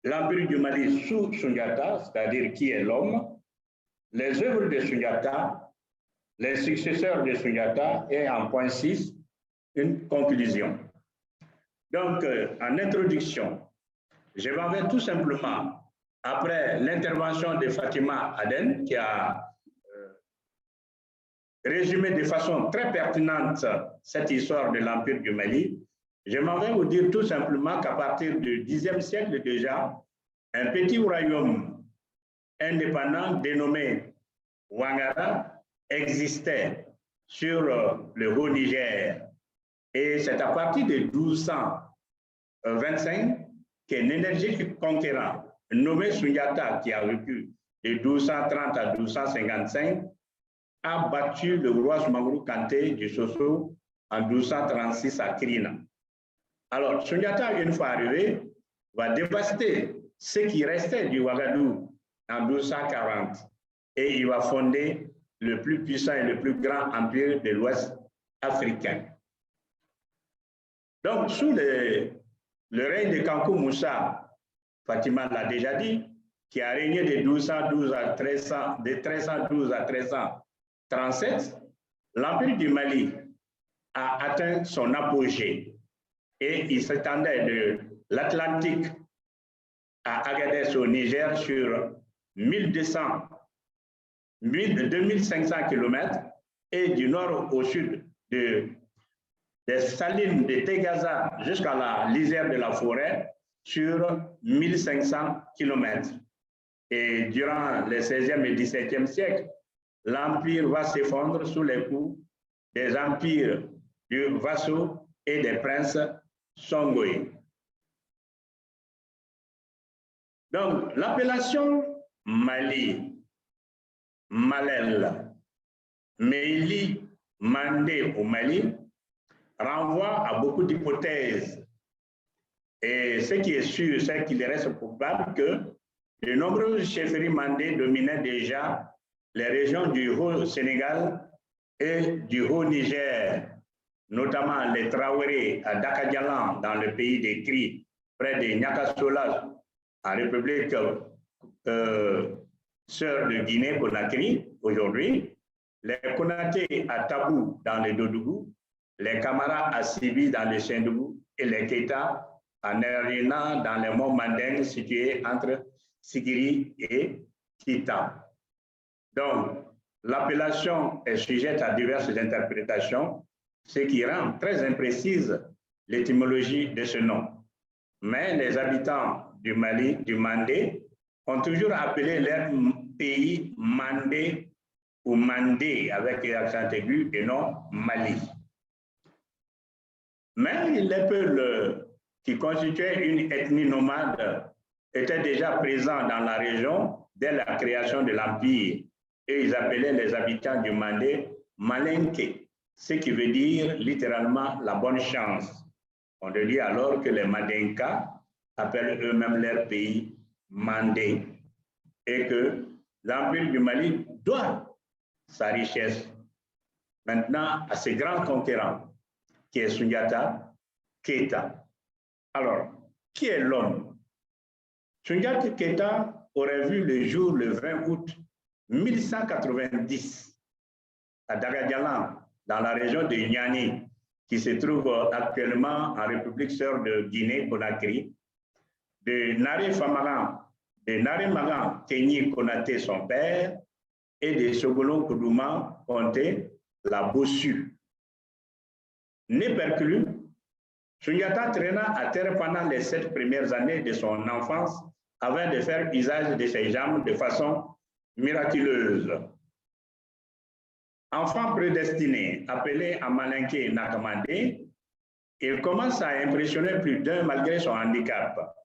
Speaker 5: l'Empire du Mali sous Soundiata, c'est-à-dire qui est l'homme. Les œuvres de Soundiata, les successeurs de Soundiata et en point 6, une conclusion. Donc, en introduction, je m'en vais tout simplement, après l'intervention de Fatima Aden, qui a résumé de façon très pertinente cette histoire de l'Empire du Mali, je m'en vais vous dire tout simplement qu'à partir du Xe siècle déjà, un petit royaume indépendant dénommé Ouangara existait sur le Haut-Niger. Et c'est à partir de 1225 qu'un énergique conquérant nommé Soundiata, qui a vécu de 1230 à 1255, a battu le roi Soumaoro Kanté du Soso en 1236 à Kirina. Alors, Soundiata, une fois arrivé, va dévaster ce qui restait du Ouagadougou en 1240 et il va fonder le plus puissant et le plus grand empire de l'Ouest africain. Donc, sous le règne de Kankou Moussa, Fatima l'a déjà dit, qui a régné de 1312 à 1337, l'Empire du Mali a atteint son apogée et il s'étendait de l'Atlantique à Agadez au Niger sur 2500 km et du nord au sud des salines de Tegaza jusqu'à la lisière de la forêt sur 1500 km. Et durant les 16e et 17e siècles, l'empire va s'effondrer sous les coups des empires du Vasso et des princes Songoï. Donc, l'appellation Mali, Malel, Meili, Mandé au Mali renvoie à beaucoup d'hypothèses. Et ce qui est sûr, c'est qu'il reste probable que de nombreuses chefferies mandées dominaient déjà les régions du Haut-Sénégal et du Haut-Niger, notamment les Traoré à Dakadjalan dans le pays des Cris, près de Niakasola, en République sœur de Guinée-Conakry aujourd'hui, les Konaté à Tabou dans le Dodougou, les Kamara à Sibi dans le Sendougou et les Keita à Nerina dans les monts Mandeng situés entre Sigiri et Kita. Donc, l'appellation est sujette à diverses interprétations, ce qui rend très imprécise l'étymologie de ce nom. Mais les habitants du Mali, du Mandé, ont toujours appelé leur pays Mandé ou Mandé avec accent aigu et non Mali. Mais les peuples qui constituaient une ethnie nomade étaient déjà présents dans la région dès la création de l'Empire et ils appelaient les habitants du Mandé Malinké, ce qui veut dire littéralement la bonne chance. On dit alors que les Mandinkas appellent eux-mêmes leur pays Mandé et que l'Empire du Mali doit sa richesse maintenant à ses grands conquérants, qui est Soundiata Keita. Alors, qui est l'homme? Soundiata Keita aurait vu le jour le 20 août 1190 à Dagadialan, dans la région de Niani, qui se trouve actuellement en République sœur de Guinée-Conakry, de Nare Famaran, de Nare Magan Kenyi Konaté, son père, et de Sogolon Koudouma Conté, la Bossu. Né Perclus, Soundiata traîna à terre pendant les 7 premières années de son enfance avant de faire usage de ses jambes de façon miraculeuse. Enfant prédestiné, appelé à Malinké Nakamandé, il commence à impressionner plus d'un malgré son handicap.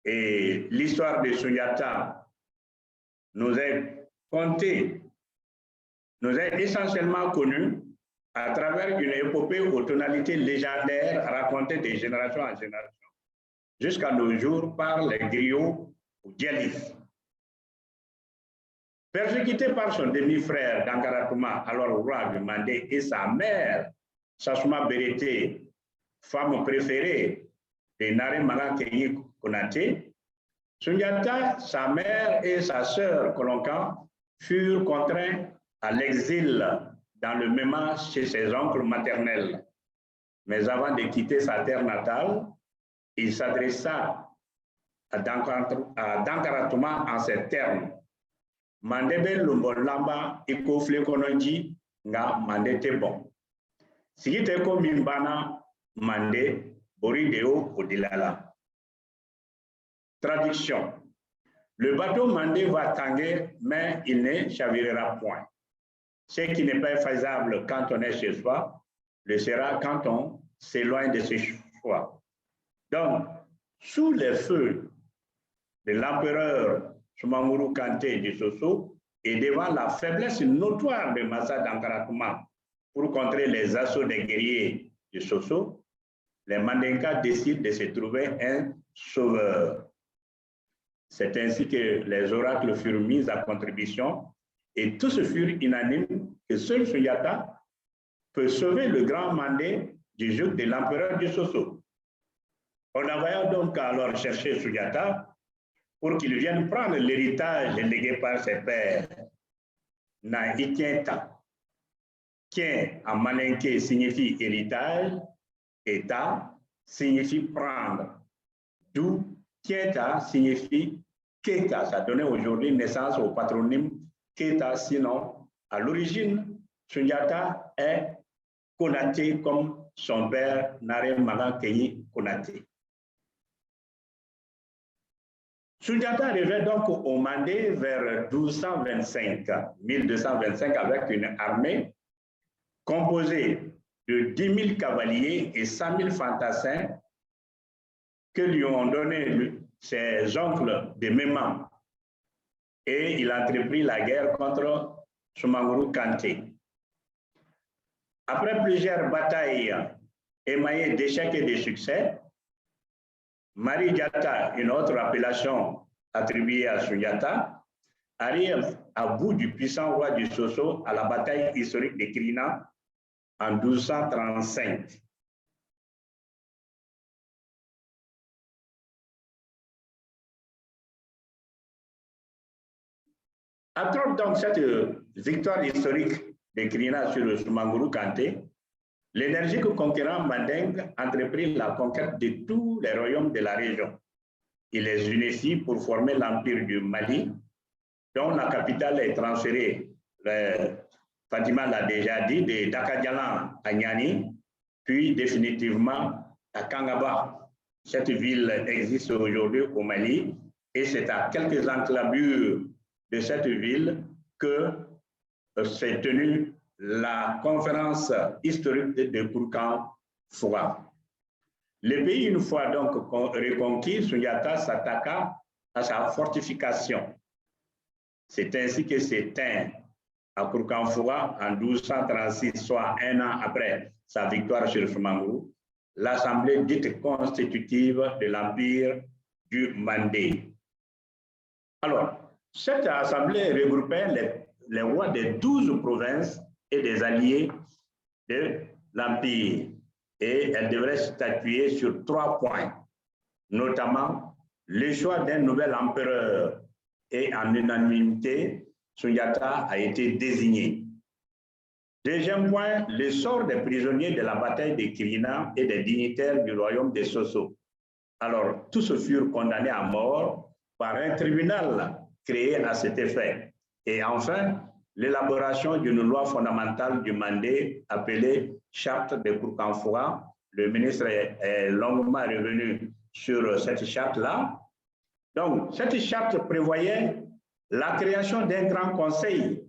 Speaker 5: Et l'histoire de Soundiata nous est contée, nous est essentiellement connue à travers une épopée aux tonalités légendaires racontées de génération en génération, jusqu'à nos jours par les griots ou djellifs. Persécuté par son demi-frère Dankaratouma, alors roi du Mandé, et sa mère, Sassouma Bérété, femme préférée de Nare Magan Kenyi Konaté, Soundiata, sa mère et sa sœur Kolonkan furent contraints à l'exil dans le Méma chez ses oncles maternels. Mais avant de quitter sa terre natale, il s'adressa à Dankaratouma en ces termes. Mandebe Lumbolamba Ikofle Kononji nga Mandete bon. Sigite ko mimbana Mande Borideo Odilala. Traduction. Le bateau Mandé va tanguer, mais il ne chavirera point. Ce qui n'est pas faisable quand on est chez soi, le sera quand on s'éloigne de ses choix. Donc, sous les feux de l'empereur Soumamourou Kanté du Soso et devant la faiblesse notoire de Massa Dankaratouma pour contrer les assauts des guerriers du Soso, les Mandinkas décident de se trouver un sauveur. C'est ainsi que les oracles furent mis à contribution et tous furent unanimes que seul Soundiata peut sauver le grand Mandé du joug de l'empereur du Soso. On envoya donc alors chercher Soundiata pour qu'il vienne prendre l'héritage légué par ses pères. Na Ikienta, Kien en malinké signifie héritage, et Ta signifie prendre. D'où Kienta signifie Keita. Ça donnait aujourd'hui naissance au patronyme Keita, sinon à l'origine, Soundiata est Konaté comme son père Nare Magan Kenyi Konaté. Soundiata arrivait donc au Mandé vers 1225 avec une armée composée de 10 000 cavaliers et 100 000 fantassins que lui ont donné ses oncles de Méman. Et il entreprit la guerre contre Soumamourou Kanté. Après plusieurs batailles émaillées d'échecs et de succès, Mari Diatta, une autre appellation attribuée à Soundiata, arrive à bout du puissant roi du Soso à la bataille historique de Krina en 1235. Après donc cette victoire historique de Krina sur le Soumamourou Kanté, l'énergique conquérant Manding entreprit la conquête de tous les royaumes de la région. Il les unifie pour former l'Empire du Mali, dont la capitale est transférée, Fatima l'a déjà dit, de Dakadialan à Niani, puis définitivement à Kangaba. Cette ville existe aujourd'hui au Mali et c'est à quelques enclavures de cette ville que s'est tenue la conférence historique de Kourkan-Foura. Le pays, une fois donc reconquis, Sundiata s'attaqua à sa fortification. C'est ainsi que s'éteint à Kourkan-Foura en 1236, soit un an après sa victoire sur Soumangourou, l'assemblée dite constitutive de l'Empire du Mandé. Alors, cette assemblée regroupait les rois des 12 provinces et des alliés de l'Empire. Et elle devrait statuer sur 3 points, notamment le choix d'un nouvel empereur. Et en unanimité, Sundiata a été désigné. Deuxième point, le sort des prisonniers de la bataille de Kirina et des dignitaires du royaume de Soso. Alors, tous furent condamnés à mort par un tribunal créé à cet effet. Et enfin, l'élaboration d'une loi fondamentale du Mandé appelée Charte de Kourkan-Foura. Le ministre est longuement revenu sur cette charte-là. Donc, cette charte prévoyait la création d'un grand conseil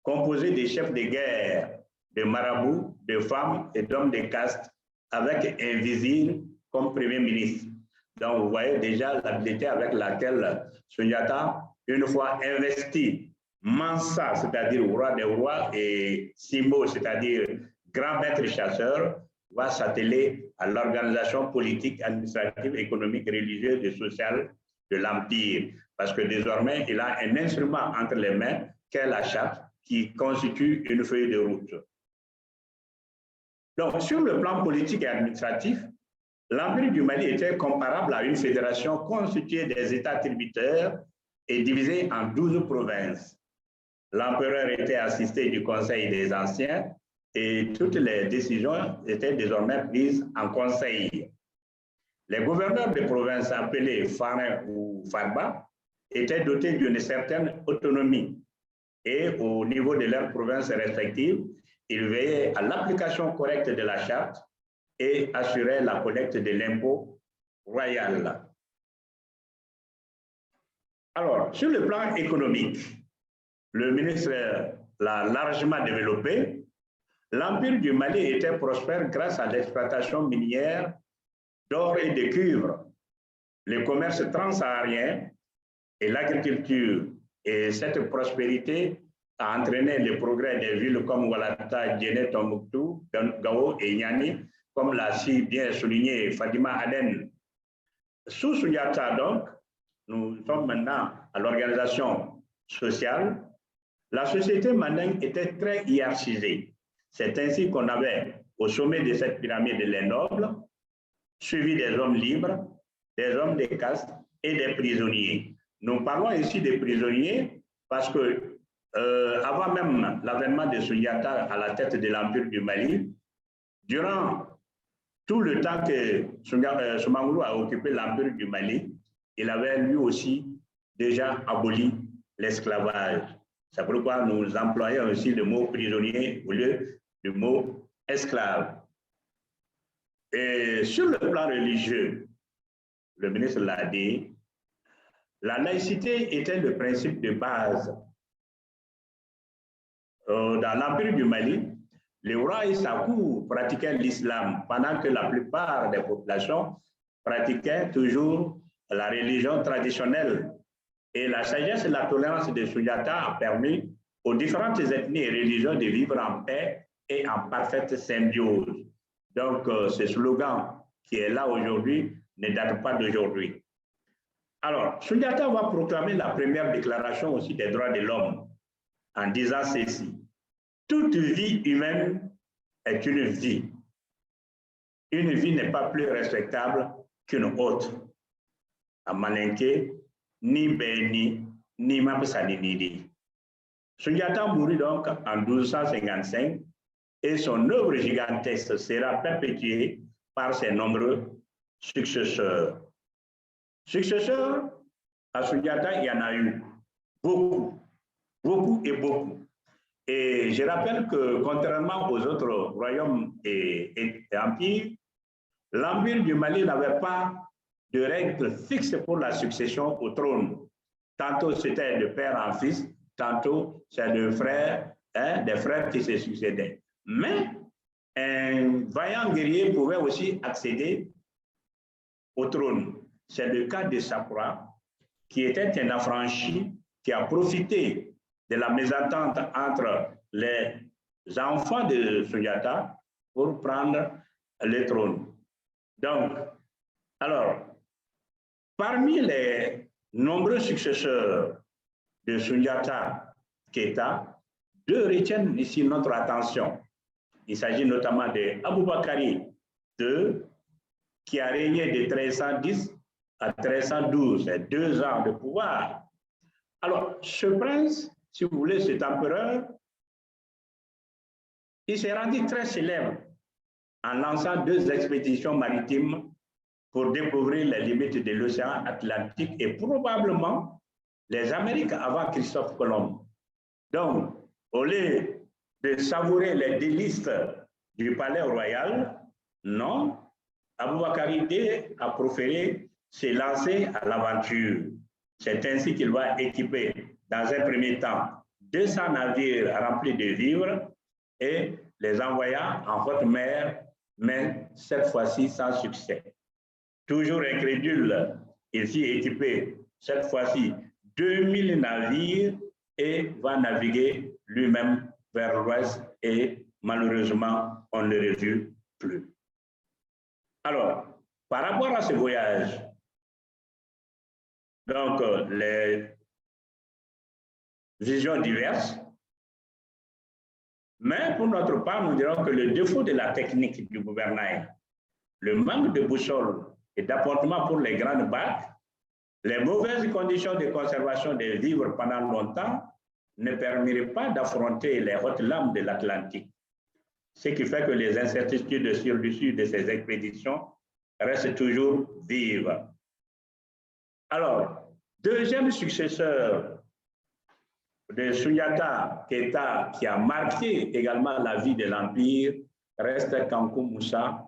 Speaker 5: composé des chefs de guerre, de marabouts, de femmes et d'hommes de caste, avec un vizir comme premier ministre. Donc, vous voyez déjà l'habileté avec laquelle Sundiata, une fois investi, Mansa, c'est-à-dire roi des rois, et Simbo, c'est-à-dire grand maître chasseur, va s'atteler à l'organisation politique, administrative, économique, religieuse et sociale de l'Empire. Parce que désormais, il a un instrument entre les mains, qu'est la charte, qui constitue une feuille de route. Donc, sur le plan politique et administratif, l'Empire du Mali était comparable à une fédération constituée des États tributaires et divisée en 12 provinces. L'empereur était assisté du Conseil des Anciens et toutes les décisions étaient désormais prises en conseil. Les gouverneurs des provinces appelés Farin ou Farba étaient dotés d'une certaine autonomie et au niveau de leurs provinces respectives, ils veillaient à l'application correcte de la charte et assuraient la collecte de l'impôt royal. Alors, sur le plan économique, le ministre l'a largement développé. L'Empire du Mali était prospère grâce à l'exploitation minière d'or et de cuivre, le commerce transsaharien et l'agriculture. Et cette prospérité a entraîné le progrès des villes comme Oualata, Djéné, Tombouctou, Gao et Niani, comme l'a si bien souligné Fadima Aden. Sous Sundiata, donc, nous sommes maintenant à l'organisation sociale. La société mandingue était très hiérarchisée. C'est ainsi qu'on avait au sommet de cette pyramide les nobles, suivis des hommes libres, des hommes de caste et des prisonniers. Nous parlons ici des prisonniers parce que avant même l'avènement de Sundiata à la tête de l'Empire du Mali, durant tout le temps que Soumangourou a occupé l'Empire du Mali, il avait lui aussi déjà aboli l'esclavage. C'est pourquoi nous employons aussi le mot prisonnier au lieu du mot esclave. Et sur le plan religieux, le ministre l'a dit, la laïcité était le principe de base. Dans l'Empire du Mali, les rois et sa cour pratiquaient l'islam, pendant que la plupart des populations pratiquaient toujours la religion traditionnelle. Et la sagesse et la tolérance de Sundiata a permis aux différentes ethnies et religions de vivre en paix et en parfaite symbiose. Donc, ce slogan qui est là aujourd'hui ne date pas d'aujourd'hui. Alors, Sundiata va proclamer la première déclaration aussi des droits de l'homme en disant ceci. Toute vie humaine est une vie. Une vie n'est pas plus respectable qu'une autre. À Malinké, ni Beni, ni Mapsaninidi. Sundiata mourut donc en 1255 et son œuvre gigantesque sera perpétuée par ses nombreux successeurs. Successeurs, à Sundiata, il y en a eu beaucoup, beaucoup et beaucoup. Et je rappelle que, contrairement aux autres royaumes et empires, l'Empire du Mali n'avait pas de règles fixes pour la succession au trône. Tantôt c'était de père en fils, tantôt c'est de frère des frères qui se succédaient. Mais un vaillant guerrier pouvait aussi accéder au trône. C'est le cas de Sakura, qui était un affranchi qui a profité de la mésentente entre les enfants de Sundiata pour prendre le trône. Donc, alors, parmi les nombreux successeurs de Sundiata Keita, deux retiennent ici notre attention. Il s'agit notamment de Aboubakari II, qui a régné de 1310 à 1312, c'est 2 ans de pouvoir. Alors, ce prince, si vous voulez, cet empereur, il s'est rendu très célèbre en lançant 2 expéditions maritimes pour découvrir les limites de l'océan Atlantique et probablement les Amériques avant Christophe Colomb. Donc, au lieu de savourer les délices du palais royal, non, Aboubakari II a préféré se lancer à l'aventure. C'est ainsi qu'il va équiper, dans un premier temps, 200 navires remplis de vivres et les envoya en haute mer, mais cette fois-ci sans succès. Toujours incrédule, il s'y équipé, cette fois-ci, 2000 navires et va naviguer lui-même vers l'ouest et malheureusement, on ne le revu plus. Alors, par rapport à ce voyage, donc les visions diverses, mais pour notre part, nous dirons que le défaut de la technique du gouvernail, le manque de boussole et d'apportement pour les grandes barques, les mauvaises conditions de conservation des vivres pendant longtemps ne permettraient pas d'affronter les hautes lames de l'Atlantique. Ce qui fait que les incertitudes sur l'issue de ces expéditions restent toujours vives. Alors, deuxième successeur de Sundiata Keita, qui a marqué également la vie de l'Empire, reste Kankou Moussa,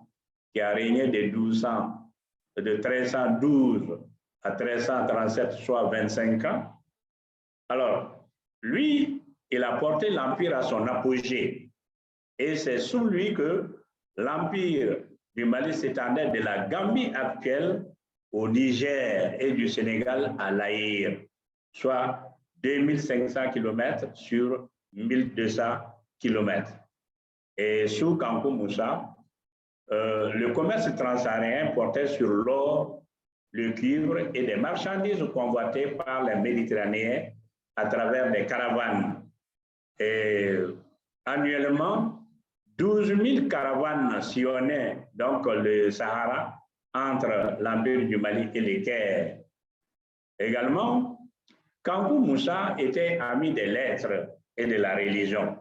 Speaker 5: qui a régné de 1312 à 1337, soit 25 ans. Alors, lui, il a porté l'Empire à son apogée. Et c'est sous lui que l'Empire du Mali s'étendait de la Gambie actuelle au Niger et du Sénégal à l'Aïr, soit 2500 km sur 1200 km. Et sous Kankou Moussa, le commerce transsaharien portait sur l'or, le cuivre et des marchandises convoitées par les Méditerranéens à travers des caravanes. Et annuellement, 12 000 caravanes sillonnaient donc le Sahara entre l'Empire du Mali et les Caire. Également, Kankou Moussa était ami des lettres et de la religion.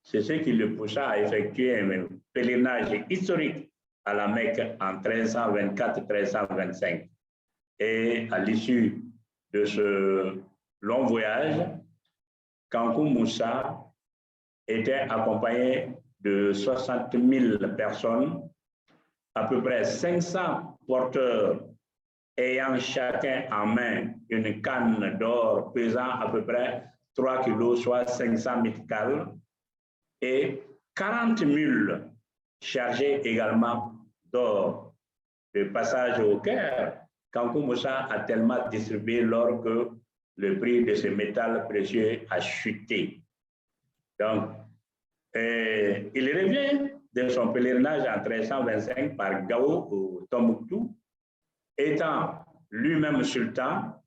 Speaker 5: C'est ce qui le poussa à effectuer un pèlerinage historique à la Mecque en 1324-1325. Et à l'issue de ce long voyage, Kankou Moussa était accompagné de 60 000 personnes, à peu près 500 porteurs ayant chacun en main une canne d'or pesant à peu près 3 kilos, soit 500 mithkals, et 40 mules chargées également d'or. Le passage au Caire, Kankou Moussa a tellement distribué l'or que le prix de ce métal précieux a chuté. Donc, il revient de son pèlerinage en 1325 par Gao au Tombouctou. Étant lui-même sultan,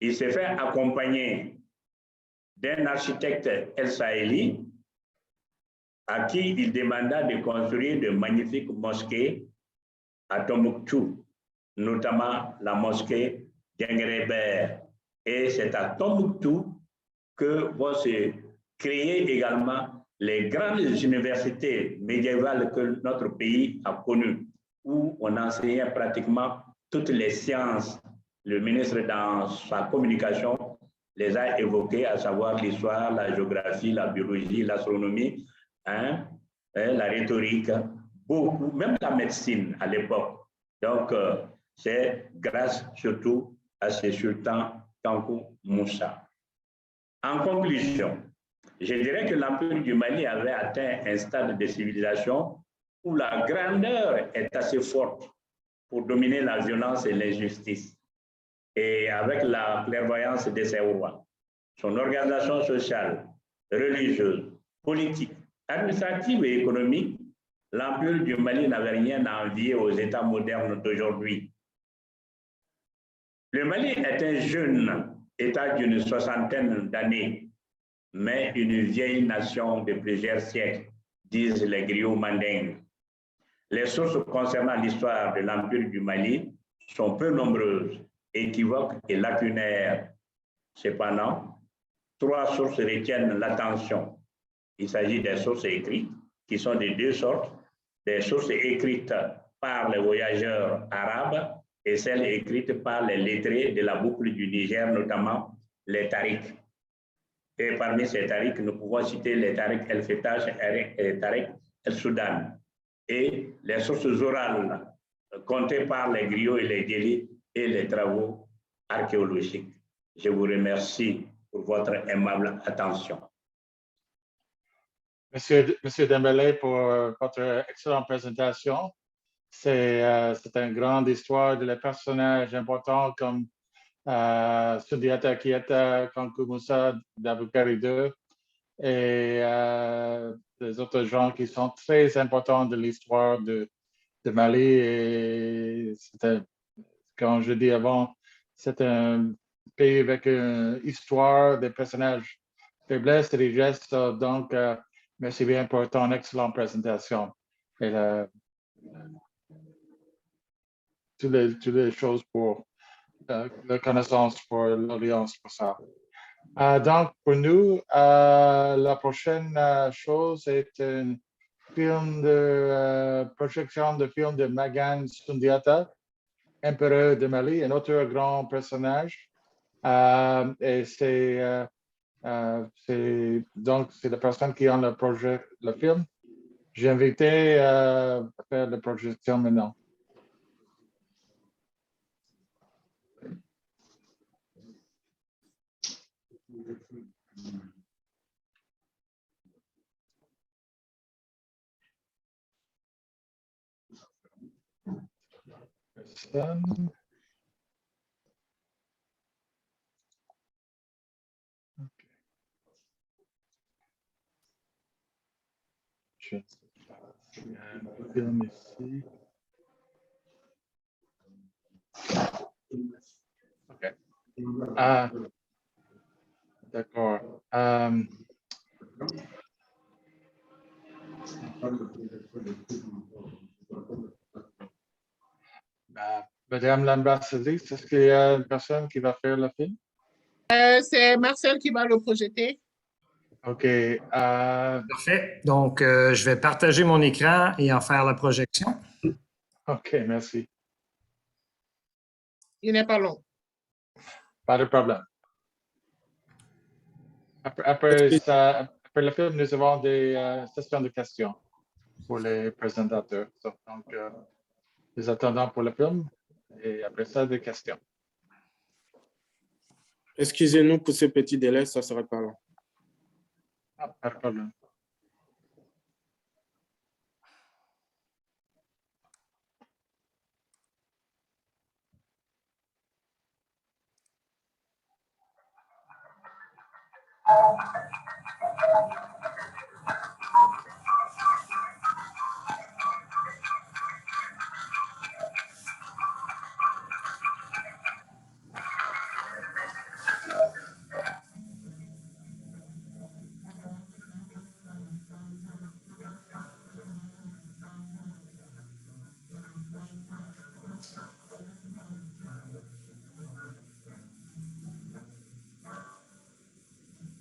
Speaker 5: il s'est fait accompagner d'un architecte El Saheli à qui il demanda de construire de magnifiques mosquées à Tombouctou, notamment la mosquée d'Engrébert. Et c'est à Tombouctou que vont se créer également les grandes universités médiévales que notre pays a connues, où on enseignait pratiquement toutes les sciences. Le ministre, dans sa communication, les a évoquées, à savoir l'histoire, la géographie, la biologie, l'astronomie, la rhétorique, beaucoup, même la médecine à l'époque. Donc, c'est grâce surtout à ce sultan Kankou Moussa. En conclusion, Je dirais que l'Empire du Mali avait atteint un stade de civilisation où la grandeur est assez forte pour dominer la violence et l'injustice. Et avec la clairvoyance de ses rois, son organisation sociale, religieuse, politique, administrative et économique, l'Empire du Mali n'avait rien à envier aux États modernes d'aujourd'hui. Le Mali est un jeune État d'une soixantaine d'années, mais une vieille nation de plusieurs siècles, disent les griots mandingues. Les sources concernant l'histoire de l'Empire du Mali sont peu nombreuses, équivoques et lacunaires. Cependant, 3 sources retiennent l'attention. Il s'agit des sources écrites, qui sont de 2 sortes, des sources écrites par les voyageurs arabes et celles écrites par les lettrés de la boucle du Niger, notamment les tariks. Et parmi ces tariks, nous pouvons citer les tariks El-Fetash et les tariks El-Soudan. Et les sources orales comptées par les griots et les guélis et les travaux archéologiques. Je vous remercie pour votre aimable attention.
Speaker 1: Monsieur Dembélé, pour votre excellente présentation. C'est une grande histoire de les personnages importants comme Sundiata Keita, Kankou Moussa, Daboukari II et des autres gens qui sont très importants de l'histoire de Mali. Et comme je dis avant, c'est un pays avec une histoire, des personnages faiblesses et des gestes. Donc, merci bien pour ton excellente présentation. Et toutes les choses pour la connaissance pour l'audience pour ça. Donc, pour nous, la prochaine chose est un film de projection de film de Magan Sundiata, empereur de Mali, un autre grand personnage. Et c'est la personne qui a le film. J'ai invité à faire la projection maintenant. Personne. Okay. Je ne sais pas s'il y a un film ici. OK. D'accord. Madame l'ambassadrice, est-ce qu'il y a une personne qui va faire le film?
Speaker 2: C'est Marcel qui va le projeter.
Speaker 1: OK.
Speaker 6: Parfait. Donc, je vais partager mon écran et en faire la projection.
Speaker 1: OK, merci.
Speaker 2: Il n'est pas long.
Speaker 1: Pas de problème. Après le film, nous avons des sessions de questions pour les présentateurs. Donc, nous attendons pour le film et après ça, des questions.
Speaker 7: Excusez-nous pour ce petit délai, ça sera pas long.
Speaker 1: Pas de problème.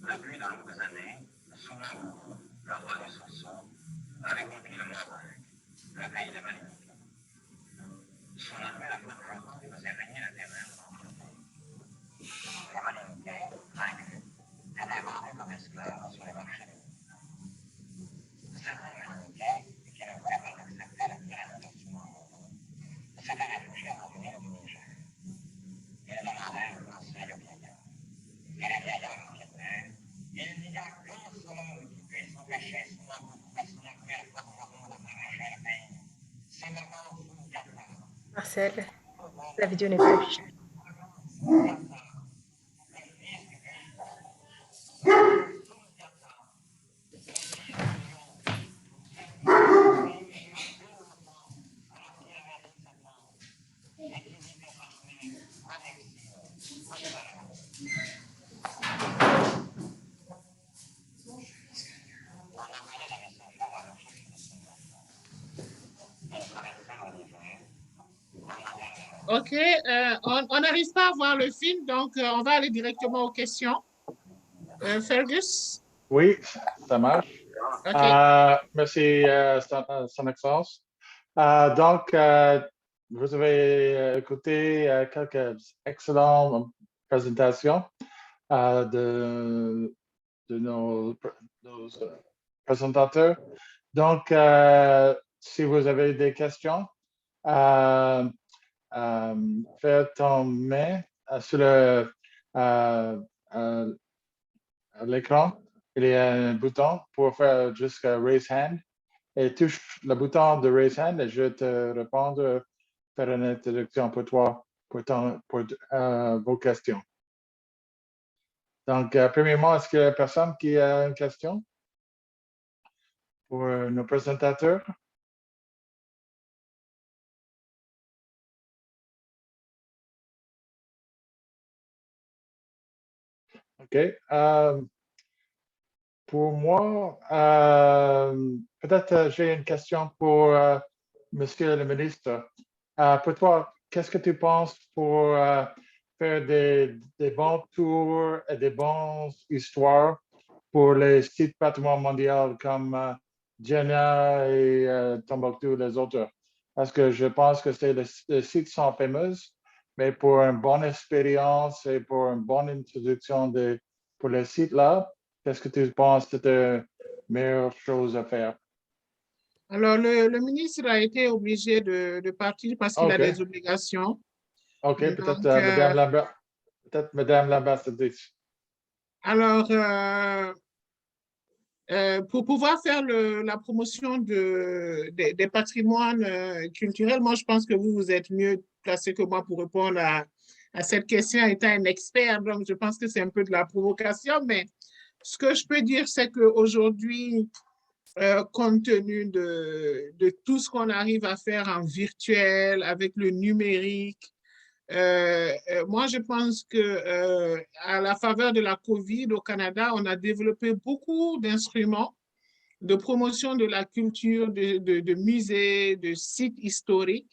Speaker 8: Depuis de longues années, Soumaoro, le roi du Sanson, avait conquis le Mont-Cinq, le pays des Maléfiques. Son armée la plus forte faisait régner la terreur dans le pays. Les Maléfiques, vaincus, étaient vendus comme esclaves sur les marchés. Certains Maléfiques, qui ne voulaient pas accepter la tyrannie de Soumaoro, s'étaient réfugiés dans une île du Niger. Ils demandèrent conseil aux vieillards. Et les vieillards répondaient: il n'y a qu'un seul
Speaker 3: Marcel, la vidéo n'est pas affichée.
Speaker 2: OK, on n'arrive pas à voir le film, donc on va aller directement aux questions. Fergus?
Speaker 1: Oui, ça marche.
Speaker 2: OK.
Speaker 1: Merci, Son Excellence. Donc, vous avez écouté quelques excellentes présentations de nos présentateurs. Donc, si vous avez des questions, faites en main sur l'écran. Il y a un bouton pour faire juste raise hand. Et touche le bouton de raise hand et je vais te répondre, faire une introduction pour toi, pour vos questions. Donc, premièrement, est-ce qu'il y a personne qui a une question pour nos présentateurs? OK. Pour moi, peut-être j'ai une question pour Monsieur le ministre. Pour toi, qu'est-ce que tu penses pour faire des bons tours et des bonnes histoires pour les sites patrimoine mondial comme Djenna et Tombouctou, les autres? Parce que je pense que les sites sont fameux, mais pour une bonne expérience et pour une bonne introduction pour les sites là, qu'est-ce que tu penses que c'est la meilleure chose à faire?
Speaker 2: Alors, le ministre a été obligé de partir parce qu'il a des obligations.
Speaker 1: OK, peut-être Madame l'ambassadrice.
Speaker 2: Alors, pour pouvoir faire la promotion des patrimoines culturels, moi, je pense que vous êtes mieux placé que moi pour répondre à cette question, étant un expert. Donc, je pense que c'est un peu de la provocation, mais ce que je peux dire, c'est qu'aujourd'hui, compte tenu de tout ce qu'on arrive à faire en virtuel, avec le numérique, moi, je pense que à la faveur de la COVID au Canada, on a développé beaucoup d'instruments de promotion de la culture, de musées, de sites historiques.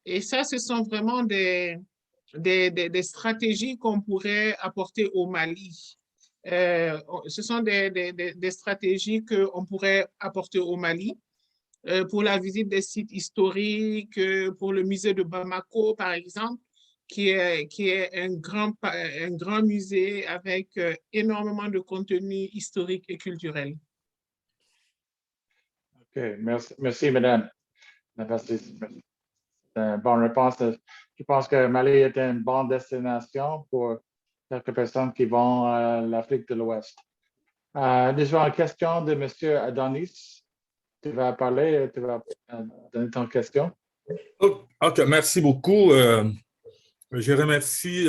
Speaker 2: Et ça, ce sont vraiment des stratégies qu'on pourrait apporter au Mali. Ce sont des stratégies qu'on pourrait apporter au Mali pour la visite des sites historiques, pour le musée de Bamako, par exemple, qui est un grand musée avec énormément de contenu historique et culturel.
Speaker 1: OK, merci Madame. C'est une bonne réponse. Je pense que Mali est une bonne destination pour quelques personnes qui vont à l'Afrique de l'Ouest. Nous avons une question de M. Adonis. Tu vas parler, tu vas donner ton question.
Speaker 9: OK, merci beaucoup. Je remercie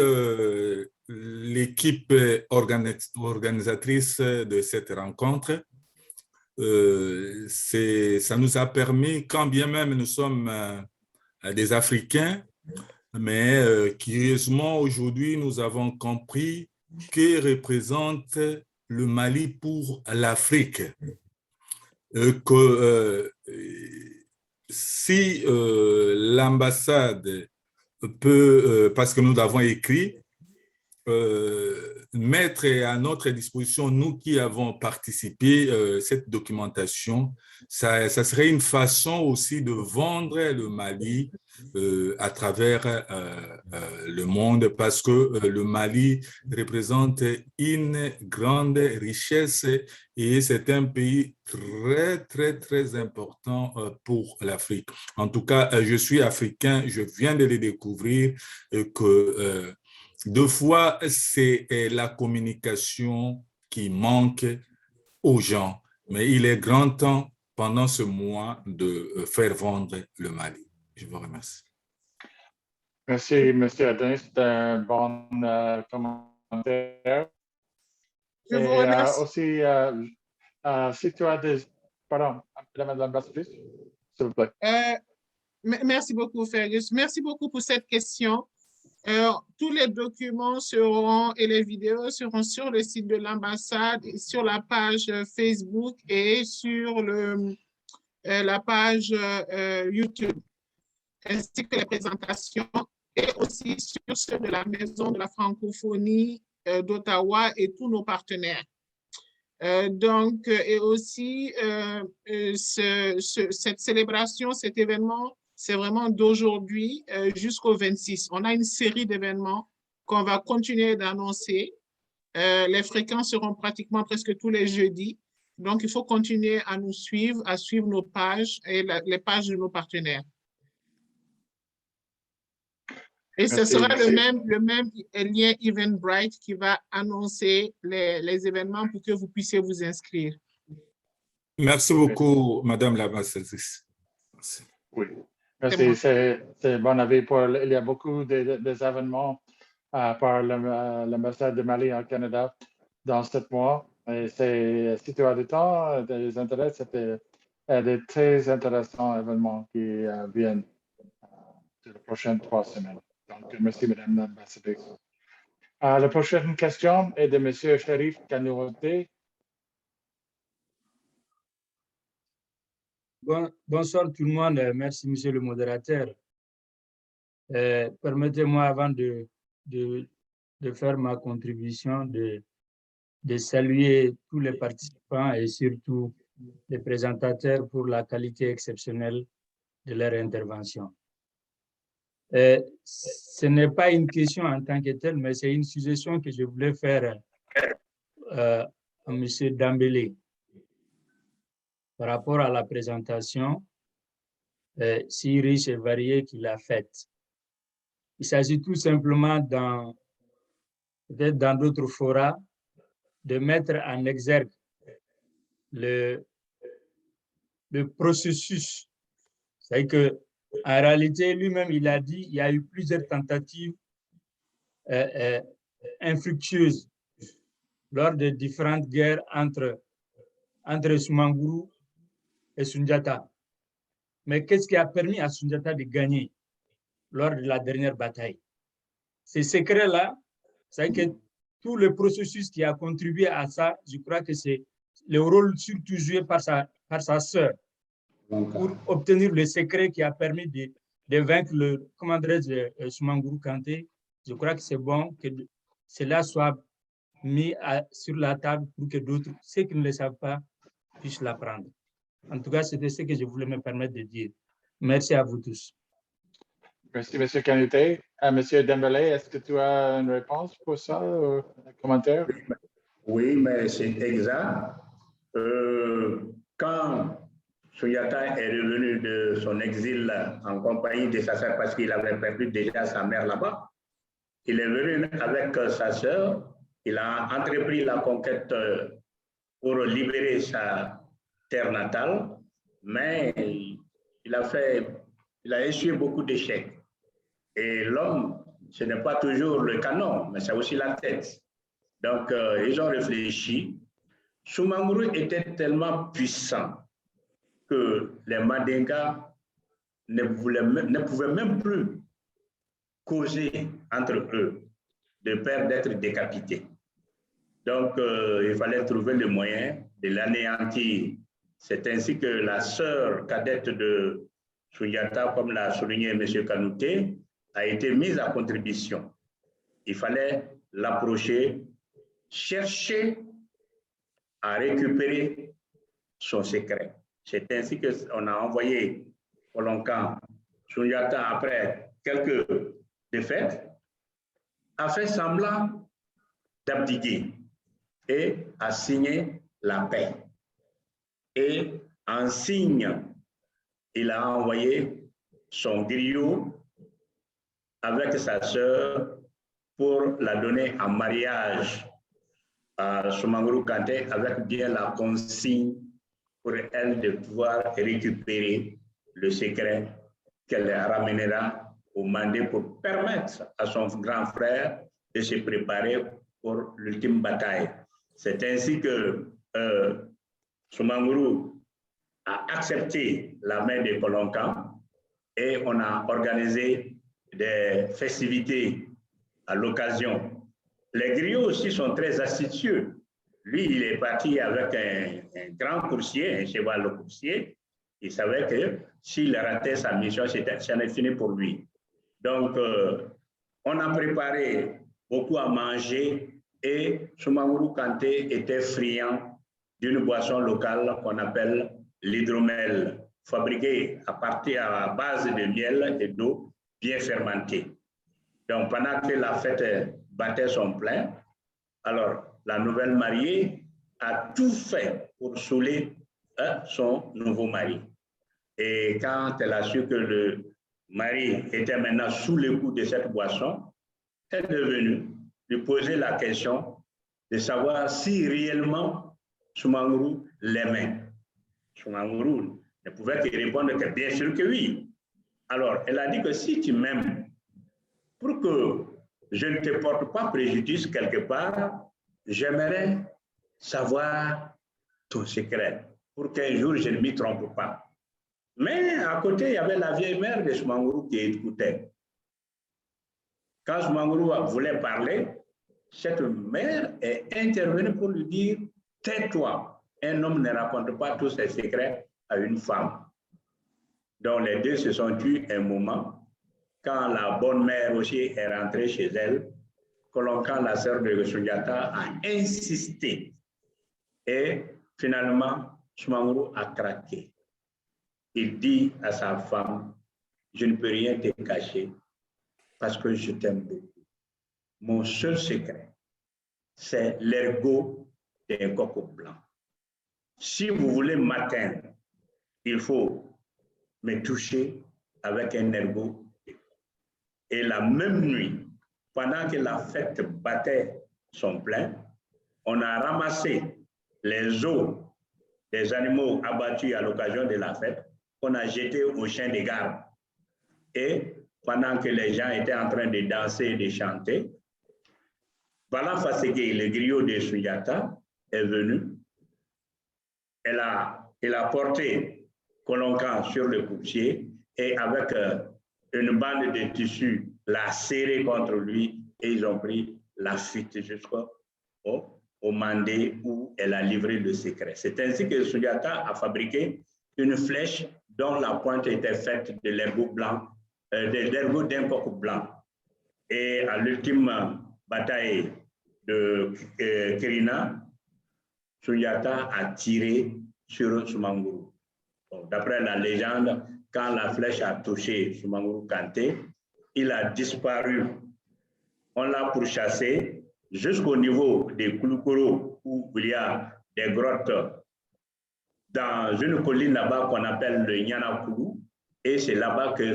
Speaker 9: l'équipe organisatrice de cette rencontre. Ça nous a permis, quand bien même nous sommes des Africains, mais curieusement, aujourd'hui, nous avons compris que représente le Mali pour l'Afrique. Si l'ambassade peut, parce que nous l'avons écrit, mettre à notre disposition, nous qui avons participé, cette documentation, ça serait une façon aussi de vendre le Mali à travers le monde, parce que le Mali représente une grande richesse et c'est un pays très, très, très important pour l'Afrique. En tout cas, je suis africain, je viens de le découvrir que deux fois, c'est la communication qui manque aux gens. Mais il est grand temps, pendant ce mois, de faire vendre le Mali. Je vous remercie.
Speaker 1: Merci, M. Adonis. C'est un bon commentaire.
Speaker 2: Je vous
Speaker 1: Et
Speaker 2: remercie.
Speaker 1: aussi, si tu as des... Pardon, Madame l'ambassadrice, s'il vous plaît.
Speaker 2: Merci beaucoup, Fergus. Merci beaucoup pour cette question. Tous les documents et les vidéos seront sur le site de l'ambassade, sur la page Facebook et sur la page YouTube, ainsi que les présentations et aussi sur ceux de la Maison de la francophonie d'Ottawa et tous nos partenaires. Et aussi, cette célébration, cet événement, c'est vraiment d'aujourd'hui jusqu'au 26. On a une série d'événements qu'on va continuer d'annoncer. Les fréquences seront pratiquement presque tous les jeudis. Donc, il faut continuer à nous suivre, à suivre nos pages et les pages de nos partenaires. Et ce sera le même lien Eventbrite qui va annoncer les événements pour que vous puissiez vous inscrire.
Speaker 9: Merci beaucoup, Madame l'ambassadrice.
Speaker 1: Oui, merci. C'est bon avis. Il y a beaucoup d'événements par l'ambassade de Mali en Canada dans 7 mois. Et si tu as du temps, des intérêts, c'était des très intéressants événements qui viennent sur les prochaines 3 semaines. Donc, merci, Madame l'ambassadrice. La prochaine question est de M. Sherif Kanouté.
Speaker 10: Bonsoir tout le monde. Merci, monsieur le modérateur. Permettez-moi, avant de faire ma contribution, de saluer tous les participants et surtout les présentateurs pour la qualité exceptionnelle de leur intervention. Ce n'est pas une question en tant que telle, mais c'est une suggestion que je voulais faire à M. Dambélé par rapport à la présentation si riche et variée qu'il a faite. Il s'agit tout simplement, peut-être dans d'autres forats, de mettre en exergue le processus. C'est-à-dire qu'en réalité, lui-même, il a dit qu'il y a eu plusieurs tentatives infructueuses lors des différentes guerres entre Soumangourou et Sundiata. Mais qu'est-ce qui a permis à Sundiata de gagner lors de la dernière bataille? Ces secrets-là, c'est que tout le processus qui a contribué à ça, je crois que c'est le rôle surtout joué par sa sœur pour obtenir le secret qui a permis de vaincre le commandant Soumangourou Kanté. Je crois que c'est bon que cela soit mis sur la table pour que d'autres, ceux qui ne le savent pas, puissent l'apprendre. En tout cas, c'était ce que je voulais me permettre de dire. Merci à vous tous.
Speaker 1: Merci, M. Kanouté. M. Dembélé, est-ce que tu as une réponse pour ça, un commentaire?
Speaker 5: Oui, mais c'est exact. Quand Sundiata est revenu de son exil en compagnie de sa sœur, parce qu'il avait perdu déjà sa mère là-bas, il est venu avec sa sœur, il a entrepris la conquête pour libérer sa terre natale, mais il a échoué beaucoup d'échecs. Et l'homme, ce n'est pas toujours le canon, mais c'est aussi la tête. Donc, ils ont réfléchi. Soumangourou était tellement puissant que les Mandingas ne pouvaient même plus causer entre eux, de peur d'être décapités. Donc, il fallait trouver le moyen de l'anéantir. C'est ainsi que la sœur cadette de Sundiata, comme l'a souligné M. Kanouté, a été mise à contribution. Il fallait l'approcher, chercher à récupérer son secret. C'est ainsi qu'on a envoyé Kolonkan. Sundiata, après quelques défaites, a fait semblant d'abdiquer et a signé la paix. Et en signe, il a envoyé son griot avec sa sœur pour la donner en mariage à Soumangourou Kanté, avec bien la consigne pour elle de pouvoir récupérer le secret qu'elle ramènera au Mandé pour permettre à son grand frère de se préparer pour l'ultime bataille. C'est ainsi que Soumangourou a accepté la main des Kolonkans et on a organisé des festivités à l'occasion. Les griots aussi sont très astucieux. Lui, il est parti avec un grand coursier, un cheval de coursier. Il savait que s'il ratait sa mission, c'en est fini pour lui. Donc, on a préparé beaucoup à manger et Soumangourou Kanté était friand d'une boisson locale qu'on appelle l'hydromel, fabriquée à base de miel et d'eau bien fermentée. Donc, pendant que la fête battait son plein, alors la nouvelle mariée a tout fait pour saouler son nouveau mari. Et quand elle a su que le mari était maintenant sous le coup de cette boisson, elle est venue lui poser la question de savoir si réellement Soumangourou l'aimait. Soumangourou ne pouvait que répondre que bien sûr que oui. Alors, elle a dit que si tu m'aimes, pour que je ne te porte pas préjudice quelque part, j'aimerais savoir ton secret pour qu'un jour je ne m'y trompe pas. Mais à côté, il y avait la vieille mère de Soumangourou qui écoutait. Quand Soumangourou voulait parler, cette mère est intervenue pour lui dire « Tais-toi, un homme ne raconte pas tous ses secrets à une femme. » Donc les deux se sont tus un moment. Quand la bonne mère aussi est rentrée chez elle, Kolonkan, la sœur de Soundiata, a insisté. Et finalement, Soumangourou a craqué. Il dit à sa femme, je ne peux rien te cacher parce que je t'aime beaucoup. Mon seul secret, c'est l'ergot d'un coco blanc. Si vous voulez m'atteindre, il faut me toucher avec un ergot. Et la même nuit, pendant que la fête battait son plein, on a ramassé les os des animaux abattus à l'occasion de la fête, qu'on a jetés au chien de garde. Et pendant que les gens étaient en train de danser et de chanter, Bala Faseke, le griot de Soundiata, est venu. Il a porté Kolonkan sur le coursier et avec une bande de tissu, l'a serré contre lui et ils ont pris la fuite jusqu'au Mandé où elle a livré le secret. C'est ainsi que Soundiata a fabriqué une flèche dont la pointe était faite de l'ergot blanc, de l'ergot d'un coq blanc. Et à l'ultime bataille de Kirina, Soundiata a tiré sur Soumangourou. D'après la légende, quand la flèche a touché Soumangourou Kanté, il a disparu. On l'a pourchassé jusqu'au niveau des Kouloukoro, où il y a des grottes dans une colline là-bas qu'on appelle le Nyanakoulou. Et c'est là-bas que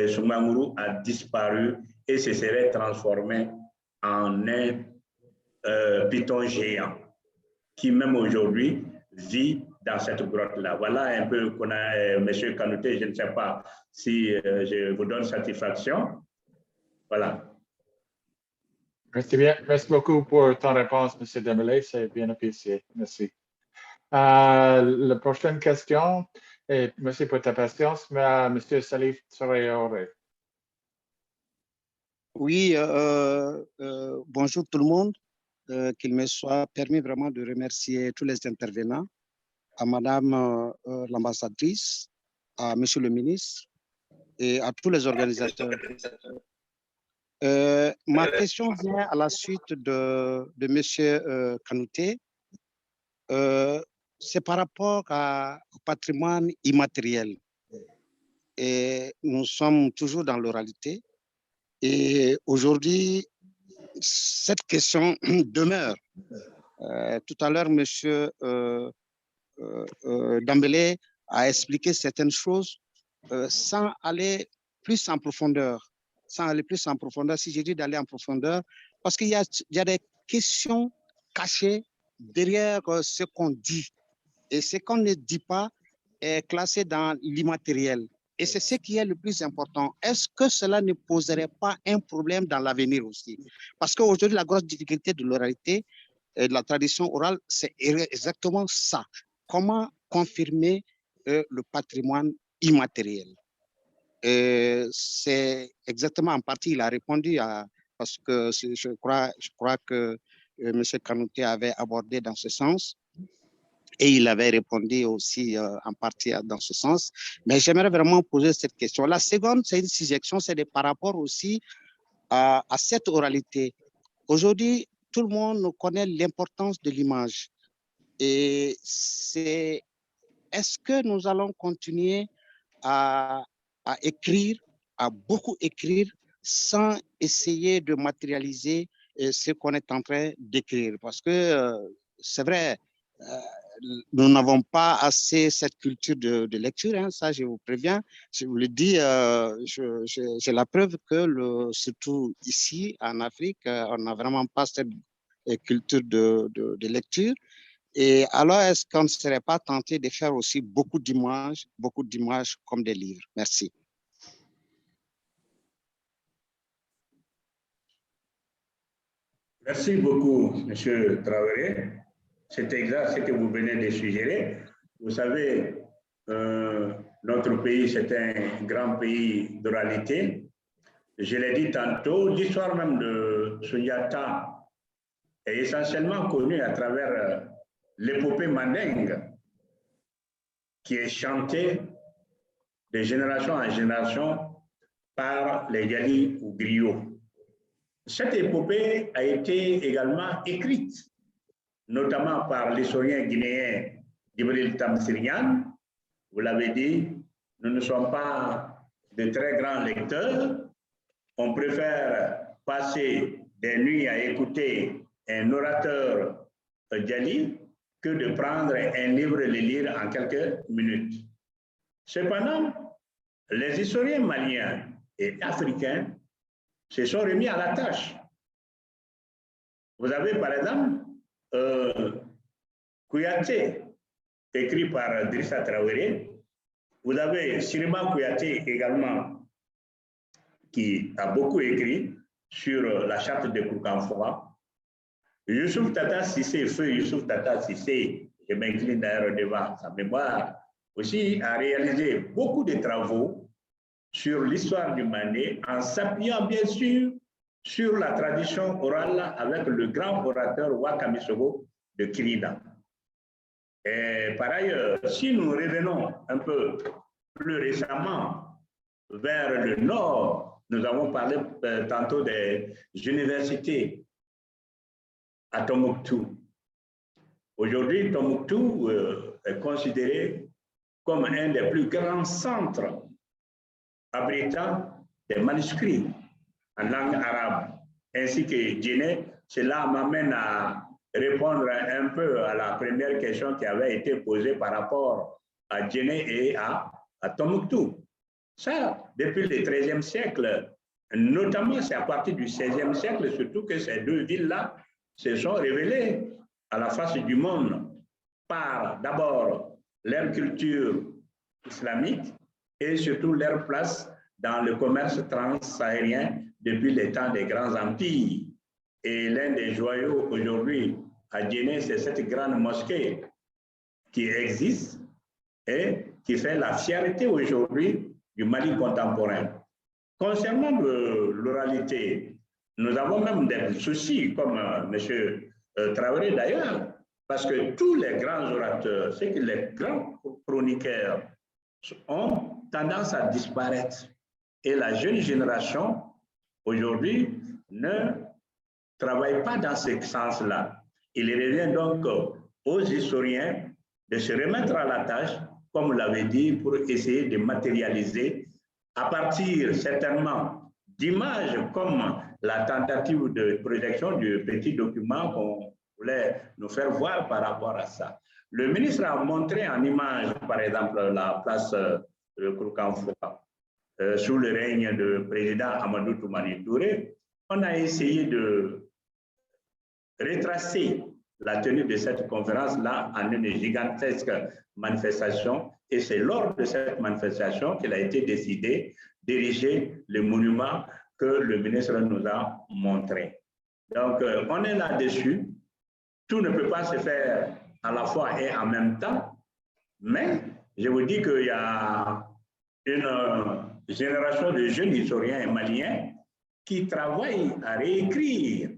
Speaker 5: Soumangourou a disparu et se serait transformé en un python géant qui même aujourd'hui vit dans cette grotte-là. Voilà un peu qu'on a, M. Kanouté, je ne sais pas si je vous donne satisfaction. Voilà.
Speaker 1: Merci bien. Merci beaucoup pour ton réponse, M. Dembélé. C'est bien apprécié. Merci. La prochaine question, et merci pour ta patience, mais M. Salif Traoré.
Speaker 11: Oui, bonjour tout le monde. Qu'il me soit permis vraiment de remercier tous les intervenants, à Madame l'ambassadrice, à Monsieur le ministre et à tous les organisateurs. Ma question vient à la suite de Monsieur Kanouté. C'est par rapport au patrimoine immatériel. Et nous sommes toujours dans l'oralité. Et aujourd'hui, cette question demeure. Tout à l'heure, Monsieur Dembélé a expliqué certaines choses sans aller plus en profondeur. Si j'ai dit d'aller en profondeur, parce qu'il y a des questions cachées derrière ce qu'on dit. Et ce qu'on ne dit pas est classé dans l'immatériel. Et c'est ce qui est le plus important. Est-ce que cela ne poserait pas un problème dans l'avenir aussi? Parce qu'aujourd'hui, la grosse difficulté de l'oralité et de la tradition orale, c'est exactement ça. Comment confirmer le patrimoine immatériel? C'est exactement en partie, il a répondu parce que je crois que M. Kanouté avait abordé dans ce sens. Et il avait répondu aussi en partie dans ce sens. Mais j'aimerais vraiment poser cette question. La seconde, c'est une suggestion, c'est par rapport aussi à cette oralité. Aujourd'hui, tout le monde connaît l'importance de l'image. Et est-ce que nous allons continuer à écrire, à beaucoup écrire, sans essayer de matérialiser ce qu'on est en train d'écrire? Parce que c'est vrai, nous n'avons pas assez cette culture de lecture, hein, ça je vous préviens. Je vous le dis, j'ai la preuve que surtout ici en Afrique, on n'a vraiment pas cette culture de lecture. Et alors, est-ce qu'on ne serait pas tenté de faire aussi beaucoup d'images comme des livres? Merci.
Speaker 5: Merci beaucoup, M. Traoré. C'est exact ce que vous venez de suggérer. Vous savez, notre pays, c'est un grand pays d'oralité. Je l'ai dit tantôt, l'histoire même de Sundiata est essentiellement connue à travers l'épopée mandingue qui est chantée de génération en génération par les Yali ou griots. Cette épopée a été également écrite, notamment par l'historien guinéen Djibril Tamsirian. Vous l'avez dit, nous ne sommes pas de très grands lecteurs. On préfère passer des nuits à écouter un orateur Djali que de prendre un livre et le lire en quelques minutes. Cependant, les historiens maliens et africains se sont remis à la tâche. Vous avez par exemple Kouyaté, écrit par Drissa Traoré. Vous avez Sirima Kouyaté également, qui a beaucoup écrit sur la charte de Koukanfoua. Youssouf Tata Sissé, feu Youssouf Tata Sissé, je m'incline d'ailleurs devant sa mémoire, aussi a réalisé beaucoup de travaux sur l'histoire du Mandé en s'appuyant bien sûr sur la tradition orale avec le grand orateur Wakamisogo de Kirida. Et par ailleurs, si nous revenons un peu plus récemment vers le nord, nous avons parlé tantôt des universités à Tombouctou. Aujourd'hui, Tombouctou est considéré comme un des plus grands centres abritant des manuscrits en langue arabe, ainsi que Djenné. Cela m'amène à répondre un peu à la première question qui avait été posée par rapport à Djenné et à Tombouctou. Ça, depuis le XIIIe siècle, notamment c'est à partir du XVIe siècle, surtout que ces deux villes-là se sont révélées à la face du monde par d'abord leur culture islamique et surtout leur place dans le commerce transsahérien depuis les temps des grands empires. Et l'un des joyaux aujourd'hui à Djenné, c'est cette grande mosquée qui existe et qui fait la fierté aujourd'hui du Mali contemporain. Concernant l'oralité, nous avons même des soucis, comme M. Traoré d'ailleurs, parce que tous les grands orateurs, c'est que les grands chroniqueurs ont tendance à disparaître. Et la jeune génération, aujourd'hui, ne travaille pas dans ce sens-là. Il revient donc aux historiens de se remettre à la tâche, comme vous l'avez dit, pour essayer de matérialiser à partir certainement d'images comme la tentative de projection du petit document qu'on voulait nous faire voir par rapport à ça. Le ministre a montré en image, par exemple, la place de Koukanfoua, sous le règne du président Amadou Toumani Touré. On a essayé de retracer la tenue de cette conférence-là en une gigantesque manifestation. Et c'est lors de cette manifestation qu'il a été décidé d'ériger le monument que le ministre nous a montré. Donc, on est là-dessus. Tout ne peut pas se faire à la fois et en même temps, mais je vous dis qu'il y a une génération de jeunes historiens maliens qui travaillent à réécrire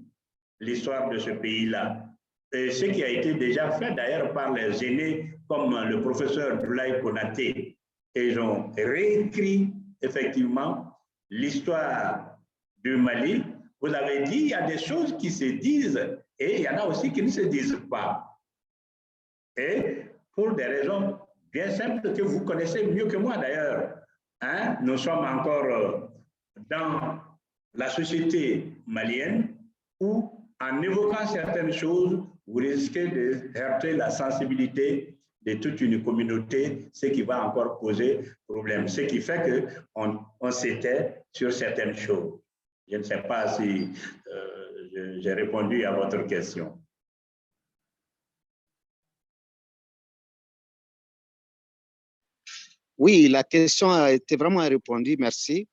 Speaker 5: l'histoire de ce pays-là. Et ce qui a été déjà fait d'ailleurs par les aînés comme le professeur Boulaye Konaté. Et ils ont réécrit effectivement l'histoire du Mali. Vous avez dit, il y a des choses qui se disent et il y en a aussi qui ne se disent pas. Et pour des raisons bien simples que vous connaissez mieux que moi d'ailleurs. Hein? Nous sommes encore dans la société malienne où, en évoquant certaines choses, vous risquez de heurter la sensibilité de toute une communauté, ce qui va encore poser problème. Ce qui fait qu'on s'était sur certaines choses. Je ne sais pas si j'ai répondu à votre question.
Speaker 11: Oui, la question a été vraiment répondue, merci.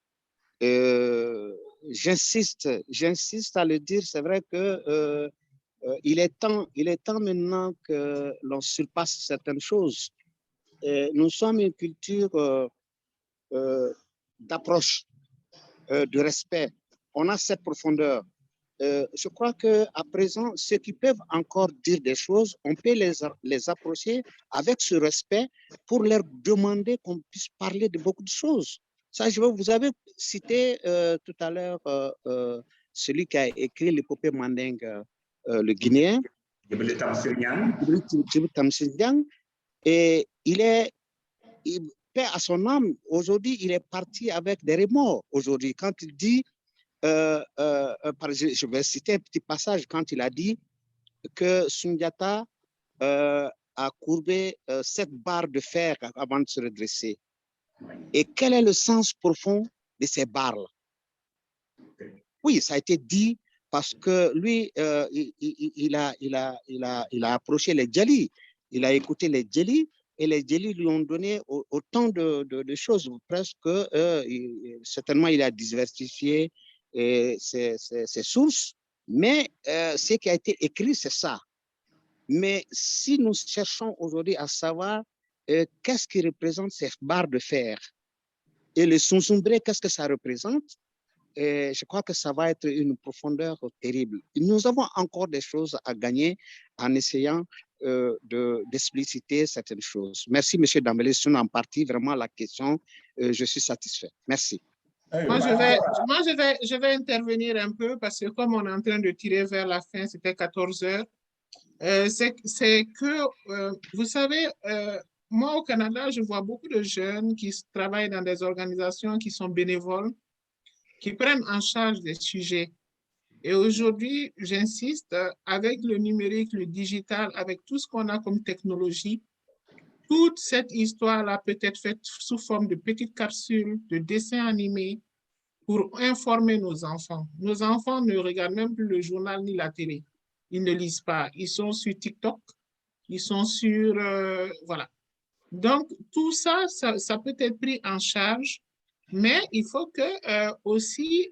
Speaker 11: J'insiste à le dire, c'est vrai que il est temps maintenant que l'on surpasse certaines choses. Nous sommes une culture d'approche, de respect. On a cette profondeur. Je crois qu'à présent, ceux qui peuvent encore dire des choses, on peut les approcher avec ce respect pour leur demander qu'on puisse parler de beaucoup de choses. Ça, vous avez cité tout à l'heure celui qui a écrit l'épopée mandingue, le Guinéen, Djibril Tamsir, et paix à son âme, aujourd'hui, il est parti avec des remords. Aujourd'hui, quand il dit, je vais citer un petit passage, quand il a dit que Sundiata a courbé 7 barres de fer avant de se redresser. Et quel est le sens profond de ces barres-là? Oui, ça a été dit parce que lui, il a approché les Djali, il a écouté les Djali, et les Djali lui ont donné autant de choses, presque, certainement il a diversifié ses sources, mais ce qui a été écrit, c'est ça. Mais si nous cherchons aujourd'hui à savoir qu'est-ce qui représente ces barres de fer et le Soussoumbré, qu'est-ce que ça représente, je crois que ça va être une profondeur terrible. Nous avons encore des choses à gagner en essayant d'expliciter certaines choses. Merci, M. Dambélé, sur en partie vraiment la question. Je suis satisfait. Merci.
Speaker 2: Moi, je vais intervenir un peu parce que comme on est en train de tirer vers la fin, c'était 14 heures. C'est que, vous savez, moi au Canada, je vois beaucoup de jeunes qui travaillent dans des organisations qui sont bénévoles, qui prennent en charge des sujets. Et aujourd'hui, j'insiste, avec le numérique, le digital, avec tout ce qu'on a comme technologie, toute cette histoire-là peut être faite sous forme de petites capsules, de dessins animés pour informer nos enfants. Nos enfants ne regardent même plus le journal ni la télé. Ils ne lisent pas. Ils sont sur TikTok, ils sont sur... voilà. Donc, tout ça, ça peut être pris en charge, mais il faut que aussi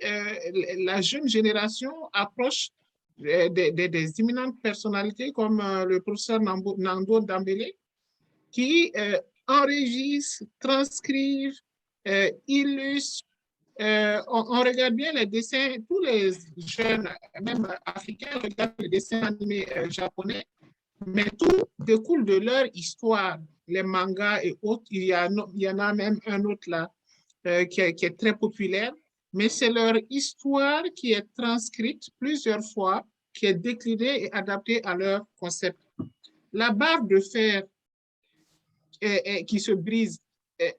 Speaker 2: la jeune génération approche des imminentes personnalités comme le professeur Nando Dambélé, qui enregistrent, transcrivent, illustrent. On regarde bien les dessins, tous les jeunes, même africains, regardent les dessins animés japonais, mais tout découle de leur histoire, les mangas et autres. Il y en a même un autre là qui est très populaire, mais c'est leur histoire qui est transcrite plusieurs fois, qui est déclinée et adaptée à leur concept. La barre de fer qui se brise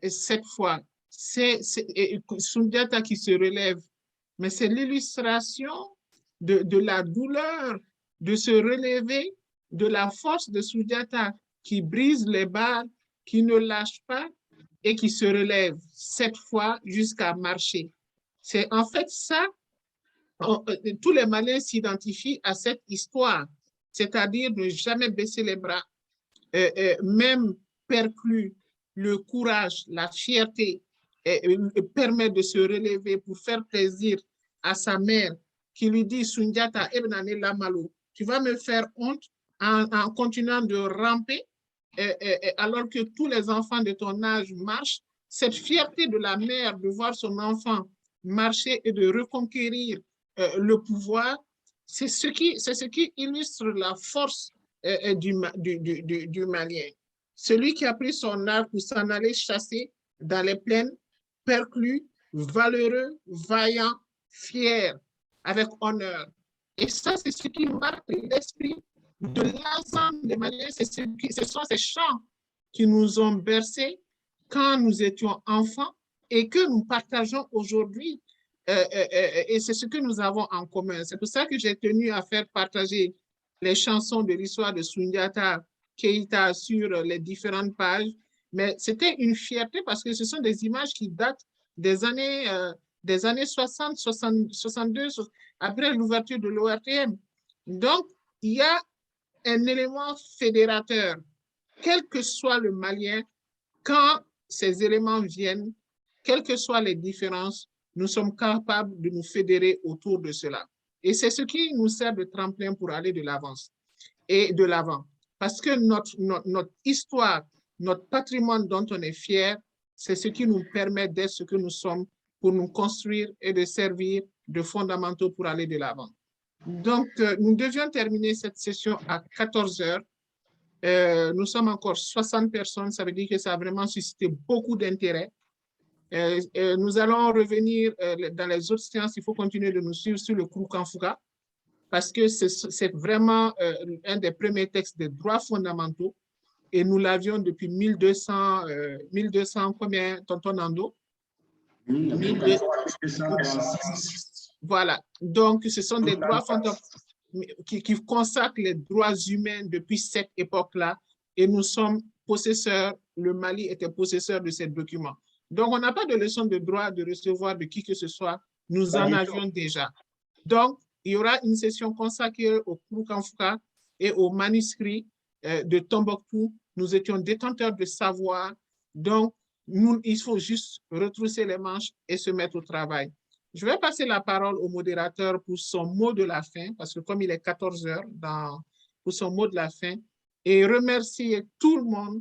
Speaker 2: 7 fois, c'est Sundiata qui se relève, mais c'est l'illustration de la douleur de se relever, de la force de Sundiata qui brise les barres, qui ne lâche pas et qui se relève 7 fois jusqu'à marcher. C'est en fait ça, tous les Maliens s'identifient à cette histoire. c'est-à-dire ne jamais baisser les bras, même perclus, le courage, la fierté, permet de se relever pour faire plaisir à sa mère qui lui dit, Sundiata Ebnane Lamalo, tu vas me faire honte en continuant de ramper alors que tous les enfants de ton âge marchent. Cette fierté de la mère de voir son enfant marcher et de reconquérir le pouvoir, c'est ce qui illustre la force du Malien. Celui qui a pris son arc pour s'en aller chasser dans les plaines, perclus, valeureux, vaillant, fier, avec honneur. Et ça, c'est ce qui marque l'esprit de l'ensemble des Maliens. Ce sont ces chants qui nous ont bercés quand nous étions enfants et que nous partageons aujourd'hui. Et c'est ce que nous avons en commun. C'est pour ça que j'ai tenu à faire partager les chansons de l'histoire de Soundiata Keïta sur les différentes pages. Mais c'était une fierté parce que ce sont des images qui datent des années 60, 62, après l'ouverture de l'ORTM. Donc, il y a un élément fédérateur, quel que soit le Malien, quand ces éléments viennent, quelles que soient les différences, nous sommes capables de nous fédérer autour de cela. Et c'est ce qui nous sert de tremplin pour aller de l'avant et de l'avant. Parce que notre histoire, notre patrimoine dont on est fier, c'est ce qui nous permet d'être ce que nous sommes pour nous construire et de servir de fondamentaux pour aller de l'avant. Donc, nous devions terminer cette session à 14 heures. Nous sommes encore 60 personnes, ça veut dire que ça a vraiment suscité beaucoup d'intérêt. Nous allons revenir dans les autres séances, il faut continuer de nous suivre sur le Krou Kanfouka, parce que c'est vraiment un des premiers textes des droits fondamentaux, et nous l'avions depuis 1200 combien, tonton Nando?
Speaker 5: 1236.
Speaker 2: Voilà, donc ce sont des droits fondamentaux qui consacrent les droits humains depuis cette époque-là, et nous sommes possesseurs, le Mali était possesseur de ces documents. Donc, on n'a pas de leçon de droit de recevoir de qui que ce soit, nous en avions déjà. Donc, il y aura une session consacrée au Krou Kanfouka et aux manuscrits de Tombouctou. Nous étions détenteurs de savoir, donc il faut juste retrousser les manches et se mettre au travail. Je vais passer la parole au modérateur pour son mot de la fin, parce que comme il est 14 heures, pour son mot de la fin, et remercier tout le monde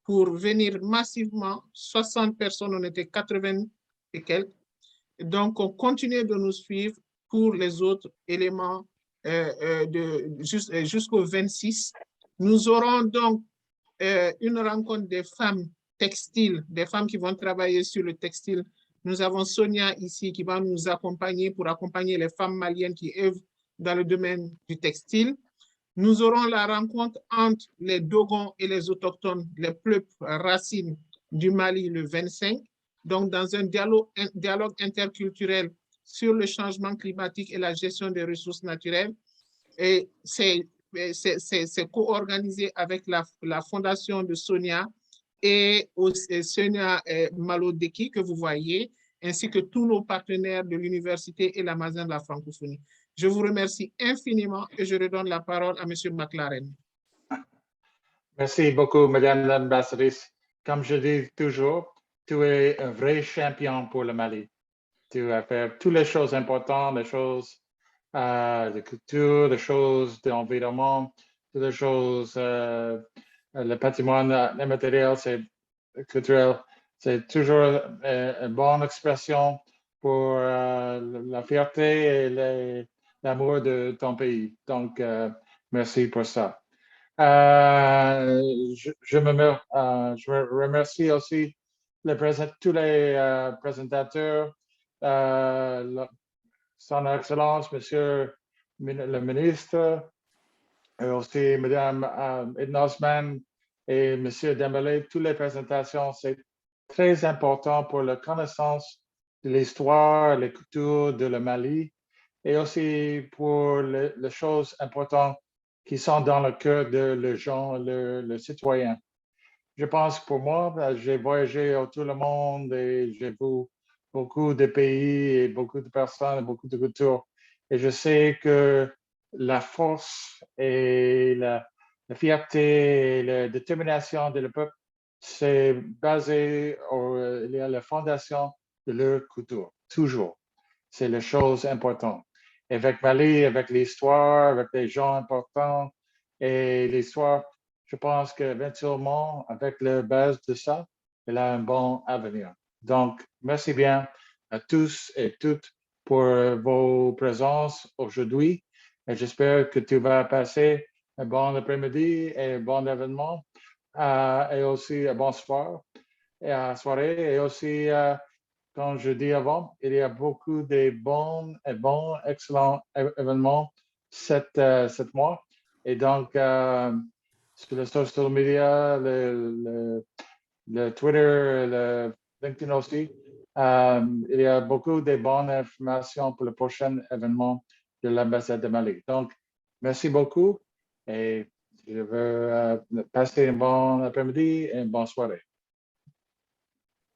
Speaker 2: pour venir massivement. 60 personnes, on était 80 et quelques. Donc, on continue de nous suivre pour les autres éléments jusqu'au 26. Nous aurons donc une rencontre des femmes textiles, des femmes qui vont travailler sur le textile. Nous avons Sonia ici qui va nous accompagner pour accompagner les femmes maliennes qui œuvrent dans le domaine du textile. Nous aurons la rencontre entre les Dogons et les autochtones, les peuples racines du Mali le 25, donc dans un dialogue interculturel sur le changement climatique et la gestion des ressources naturelles. Et c'est co-organisé avec la fondation de Sonia et Sonia Malodeki que vous voyez, ainsi que tous nos partenaires de l'Université et l'Amazon de la francophonie. Je vous remercie infiniment et je redonne la parole à M. McLaren.
Speaker 1: Merci beaucoup, Madame l'ambassadrice. Comme je dis toujours, tu es un vrai champion pour le Mali. Tu vas faire toutes les choses importantes, les choses de culture, les choses d'environnement, toutes les choses, le patrimoine immatériel, c'est culturel. C'est toujours une bonne expression pour la fierté et l'amour de ton pays. Donc, merci pour ça. Je remercie aussi tous les présentateurs, Son Excellence, Monsieur le ministre, et aussi Madame Edna Osman et Monsieur Dembélé. Toutes les présentations, c'est très important pour la connaissance de l'histoire, les cultures de le Mali, et aussi pour les choses importantes qui sont dans le cœur de les gens, le citoyen. Je pense pour moi, j'ai voyagé autour du monde et j'ai vu beaucoup de pays et beaucoup de personnes, beaucoup de cultures. Et je sais que la force et la fierté et la détermination de le peuple, c'est basé il y a la fondation de leur culture, toujours. C'est la chose importante. Avec Mali, avec l'histoire, avec les gens importants et l'histoire, je pense qu'éventuellement, avec la base de ça, elle a un bon avenir. Donc, merci bien à tous et toutes pour vos présences aujourd'hui. Et j'espère que tu vas passer un bon après-midi et un bon événement et aussi un bon soir et soirée. Et aussi, comme je dis avant, il y a beaucoup de bons, excellents événements cette mois. Et donc, sur les social media, le Twitter, le LinkedIn aussi, il y a beaucoup de bonnes informations pour le prochain événement de l'ambassade de Mali. Donc, merci beaucoup et je veux passer un bon après-midi et une bonne soirée.